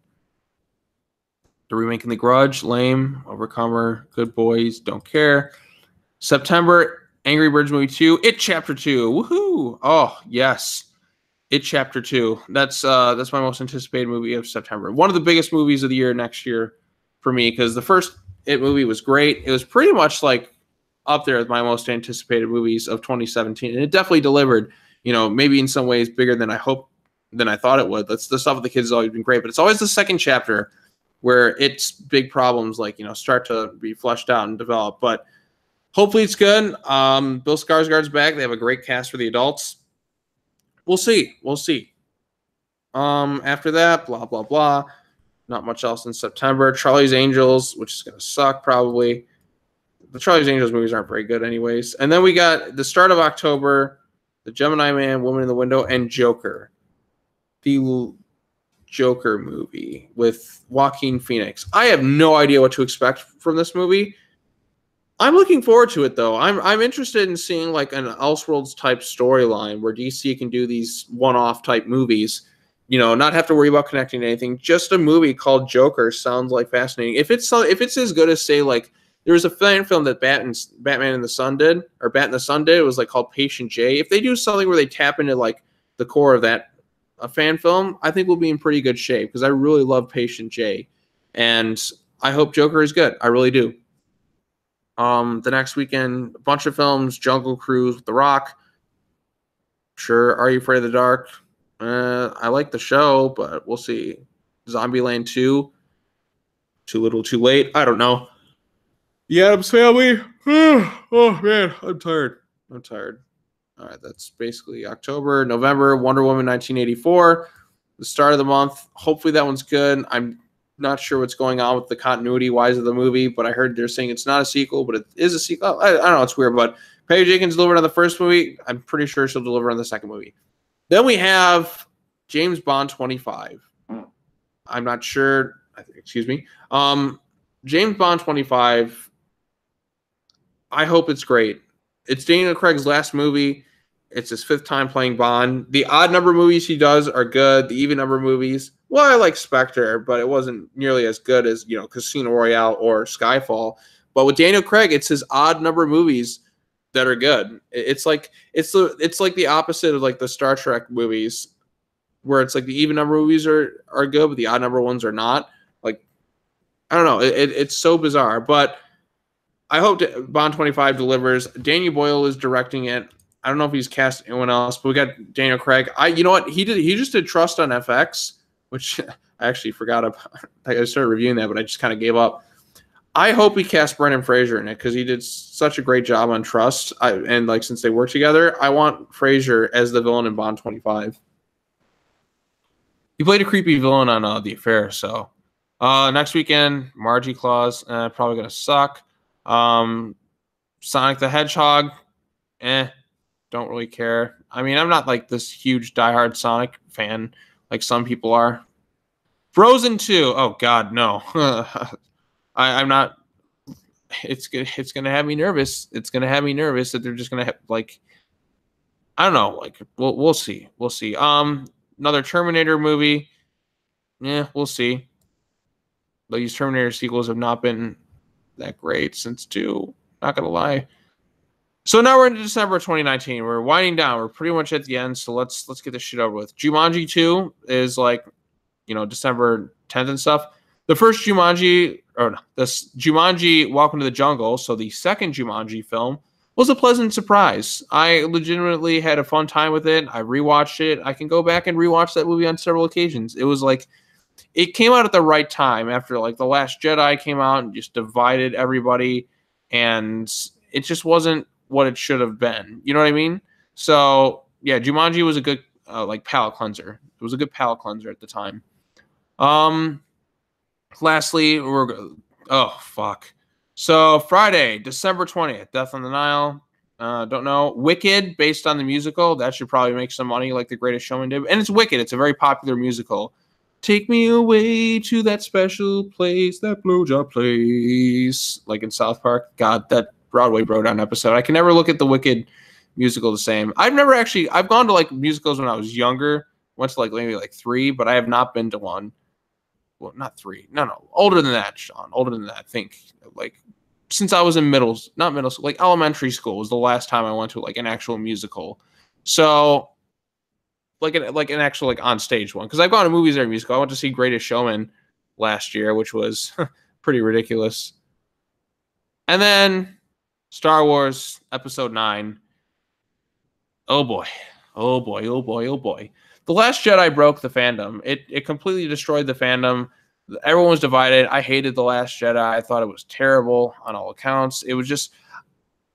They're remaking The Grudge, lame, Overcomer, Good Boys, Don't Care. September, Angry Birds Movie 2, It Chapter 2. Woohoo! Oh, yes. It Chapter 2. That's my most anticipated movie of September. One of the biggest movies of the year next year for me, because the first It movie was great. It was pretty much like up there with my most anticipated movies of 2017, and it definitely delivered. Maybe in some ways bigger than I thought it would. That's the stuff with the kids has always been great, but it's always the second chapter where its big problems start to be fleshed out and develop. But hopefully it's good. Bill Skarsgård's back. They have a great cast for the adults. We'll see. After that, blah blah blah. Not much else in September. Charlie's Angels, which is gonna suck probably. The Charlie's Angels movies aren't very good anyways. And then we got the start of October, The Gemini Man, Woman in the Window, and Joker. The Joker movie with Joaquin Phoenix. I have no idea what to expect from this movie. I'm looking forward to it, though. I'm interested in seeing like an Elseworlds type storyline where DC can do these one-off type movies. Not have to worry about connecting to anything. Just a movie called Joker sounds like fascinating. If it's as good as, say, like, there was a fan film that Batman and the Sun did, or Bat in the Sun did. It was like called Patient J. If they do something where they tap into like the core of that a fan film, I think we'll be in pretty good shape, because I really love Patient J, and I hope Joker is good. I really do. The next weekend, a bunch of films: Jungle Cruise with The Rock. Sure. Are You Afraid of the Dark? I like the show, but we'll see. Zombieland 2. Too Little Too Late. I don't know. The Addams Family. Oh, man. I'm tired. All right, that's basically October. November, Wonder Woman 1984. The start of the month. Hopefully that one's good. I'm not sure what's going on with the continuity-wise of the movie, but I heard they're saying it's not a sequel, but it is a sequel. I don't know. It's weird, but Patty Jenkins delivered on the first movie. I'm pretty sure she'll deliver on the second movie. Then we have James Bond 25. I'm not sure. Excuse me. James Bond 25. I hope it's great. It's Daniel Craig's last movie. It's his 5th time playing Bond. The odd number movies he does are good. The even number movies, well, I like Spectre, but it wasn't nearly as good as, Casino Royale or Skyfall. But with Daniel Craig, it's his odd number movies that are good. It's like the opposite of like the Star Trek movies, where it's like the even number movies are good, but the odd number ones are not. Like, I don't know. It's so bizarre, but I hope Bond 25 delivers. Danny Boyle is directing it. I don't know if he's cast anyone else, but we got Daniel Craig. You know what? He just did Trust on FX, which I actually forgot about. I started reviewing that, but I just kind of gave up. I hope he cast Brendan Fraser in it, because he did such a great job on Trust. And like, since they work together, I want Fraser as the villain in Bond 25. He played a creepy villain on The Affair. So next weekend, Margie Claus, probably gonna suck. Sonic the Hedgehog, don't really care. I mean, I'm not like this huge diehard Sonic fan like some people are. Frozen 2, oh God, no. I'm not. It's gonna have me nervous. It's gonna have me nervous that they're just gonna have, like, I don't know. Like, we'll see. We'll see. Another Terminator movie. Yeah, we'll see. These Terminator sequels have not been that great since 2. Not gonna lie. So now we're into December 2019. We're winding down. We're pretty much at the end. So let's get this shit over with. Jumanji 2 is like, December 10th and stuff. The first Jumanji, this Jumanji Welcome to the Jungle, so the second Jumanji film, was a pleasant surprise. I legitimately had a fun time with it. I rewatched it. I can go back and rewatch that movie on several occasions. It was like, it came out at the right time after like The Last Jedi came out and just divided everybody, and it just wasn't what it should have been. You know what I mean? So yeah, Jumanji was a good like palate cleanser. It was a good palate cleanser at the time. Lastly, so Friday, December 20th, Death on the Nile. Don't know. Wicked, based on the musical. That should probably make some money like The Greatest Showman did. And it's Wicked. It's a very popular musical. Take me away to that special place, that blowjob place. Like in South Park. God, that Broadway Bro Down episode. I can never look at the Wicked musical the same. I've gone to like musicals when I was younger. Went to like maybe like 3, but I have not been to one. Well, not 3. No, older than that, Sean. Older than that. I think like since I was in not middle school, like elementary school was the last time I went to like an actual musical. So like an actual like on stage one, because I've gone to movies or musical. I went to see Greatest Showman last year, which was pretty ridiculous. And then Star Wars Episode 9. Oh boy. Oh boy. Oh boy. Oh boy. The Last Jedi broke the fandom. It completely destroyed the fandom. Everyone was divided. I hated The Last Jedi. I thought it was terrible on all accounts. It was just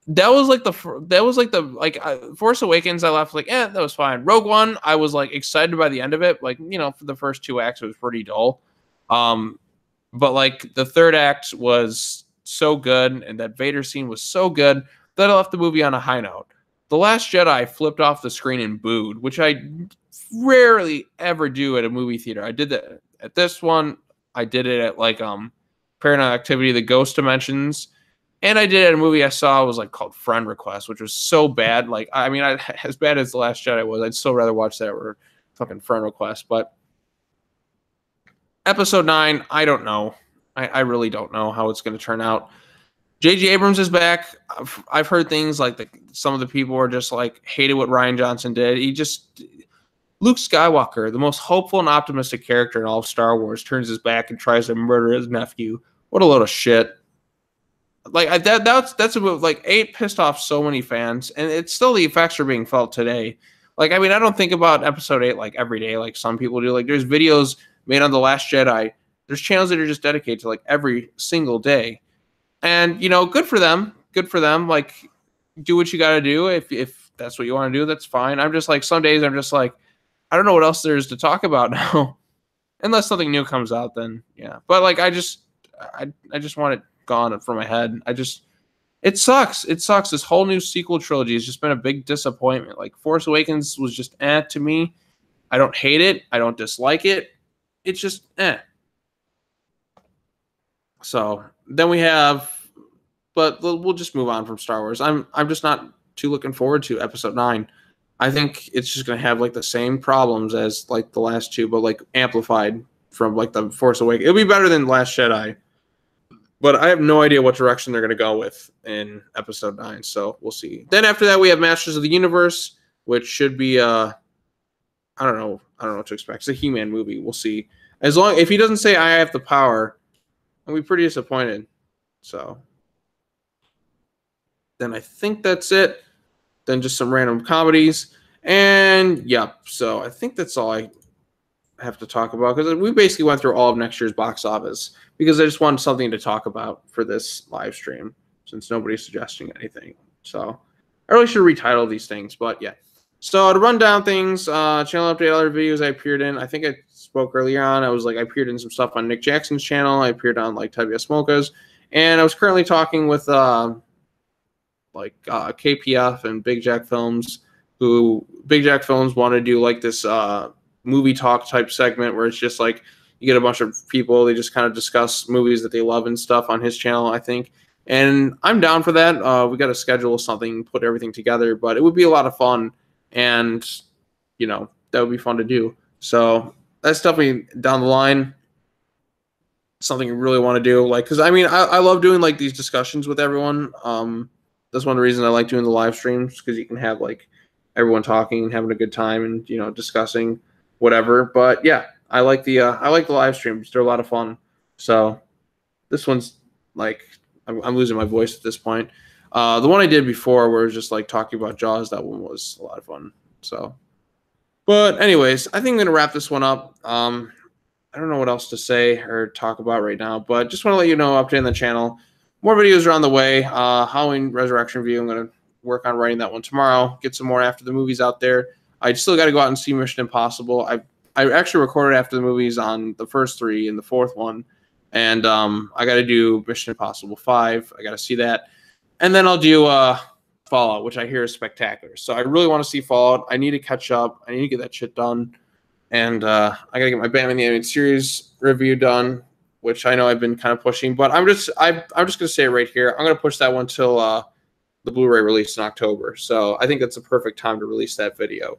Force Awakens. I left like, that was fine. Rogue One, I was like excited by the end of it. Like, for the first 2 acts, it was pretty dull. But like the third act was so good, and that Vader scene was so good that I left the movie on a high note. The Last Jedi flipped off the screen and booed, which I rarely ever do at a movie theater. I did that at this one. I did it at like Paranormal Activity, The Ghost Dimensions, and I did it at a movie I saw was like called Friend Request, which was so bad. Like, I mean, as bad as The Last Jedi was, I'd still rather watch that or fucking Friend Request. But Episode 9, I don't know. I really don't know how it's going to turn out. J.J. Abrams is back. I've heard things like some of the people were just like hated what Rian Johnson did. Luke Skywalker, the most hopeful and optimistic character in all of Star Wars, turns his back and tries to murder his nephew. What a load of shit. Like that's about like it pissed off so many fans, and it's still the effects are being felt today. Like, I mean, I don't think about Episode 8 like every day, like some people do. Like, there's videos made on The Last Jedi. There's channels that are just dedicated to like every single day. And, good for them. Good for them. Like, do what you got to do. If that's what you want to do, that's fine. I'm just like, some days I'm just like, I don't know what else there is to talk about now. Unless something new comes out, then yeah. But like, I just want it gone from my head. It sucks. It sucks. This whole new sequel trilogy has just been a big disappointment. Like, Force Awakens was just to me. I don't hate it. I don't dislike it. It's just So then we have, but we'll just move on from Star Wars. I'm just not too looking forward to Episode 9. I think it's just going to have like the same problems as like the last 2, but like amplified from like the Force Awakens. It'll be better than Last Jedi, but I have no idea what direction they're going to go with in Episode 9. So we'll see. Then after that, we have Masters of the Universe, which should be I don't know what to expect. It's a He-Man movie. We'll see. If he doesn't say I have the power, I'll be pretty disappointed. So then I think that's it. Then just some random comedies. And yep. So I think that's all I have to talk about, because we basically went through all of next year's box office, because I just wanted something to talk about for this live stream since nobody's suggesting anything. So I really should retitle these things, but yeah. So to run down things, channel update, other videos I appeared in. I think I spoke earlier on. I appeared in some stuff on Nick Jackson's channel. I appeared on like Tevye Smoka's, and I was currently talking with KPF and Big Jack Films, who Big Jack Films want to do like this movie talk type segment where it's just like you get a bunch of people, they just kind of discuss movies that they love and stuff on his channel, I think. And I'm down for that. We got to schedule something, put everything together, but it would be a lot of fun, and that would be fun to do. So that's definitely down the line. Something you really want to do, like, because I mean, I love doing like these discussions with everyone. That's one of the reasons I like doing the live streams, because you can have like everyone talking and having a good time and discussing whatever. But yeah, I like the live streams. They're a lot of fun. So this one's like I'm losing my voice at this point. The one I did before, where it was just like talking about Jaws, that one was a lot of fun. So, but anyways, I think I'm gonna wrap this one up. I don't know what else to say or talk about right now, but just want to let you know, update on the channel. More videos are on the way. Halloween Resurrection Review, I'm going to work on writing that one tomorrow. Get some more after the movies out there. I still got to go out and see Mission Impossible. I actually recorded after the movies on the first 3 and the 4th one. And I got to do Mission Impossible 5. I got to see that. And then I'll do Fallout, which I hear is spectacular. So I really want to see Fallout. I need to catch up. I need to get that shit done. And I got to get my Batman the Animated Series review done. which I know I've been kind of pushing, but I'm just gonna say it right here. I'm gonna push that one till the Blu-ray release in October. So I think that's a perfect time to release that video,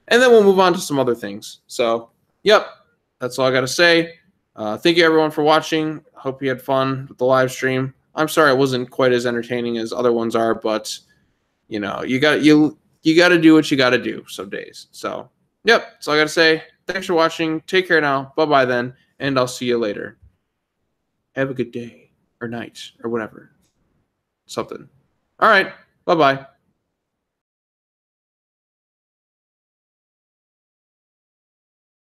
and then we'll move on to some other things. So yep, that's all I gotta say. Thank you everyone for watching. Hope you had fun with the live stream. I'm sorry it wasn't quite as entertaining as other ones are, but you know, you got to do what you got to do some days. So, yep, that's all I got to say. Thanks for watching. Take care now. Bye-bye then, and I'll see you later. Have a good day or night or whatever. Something. All right. Bye-bye.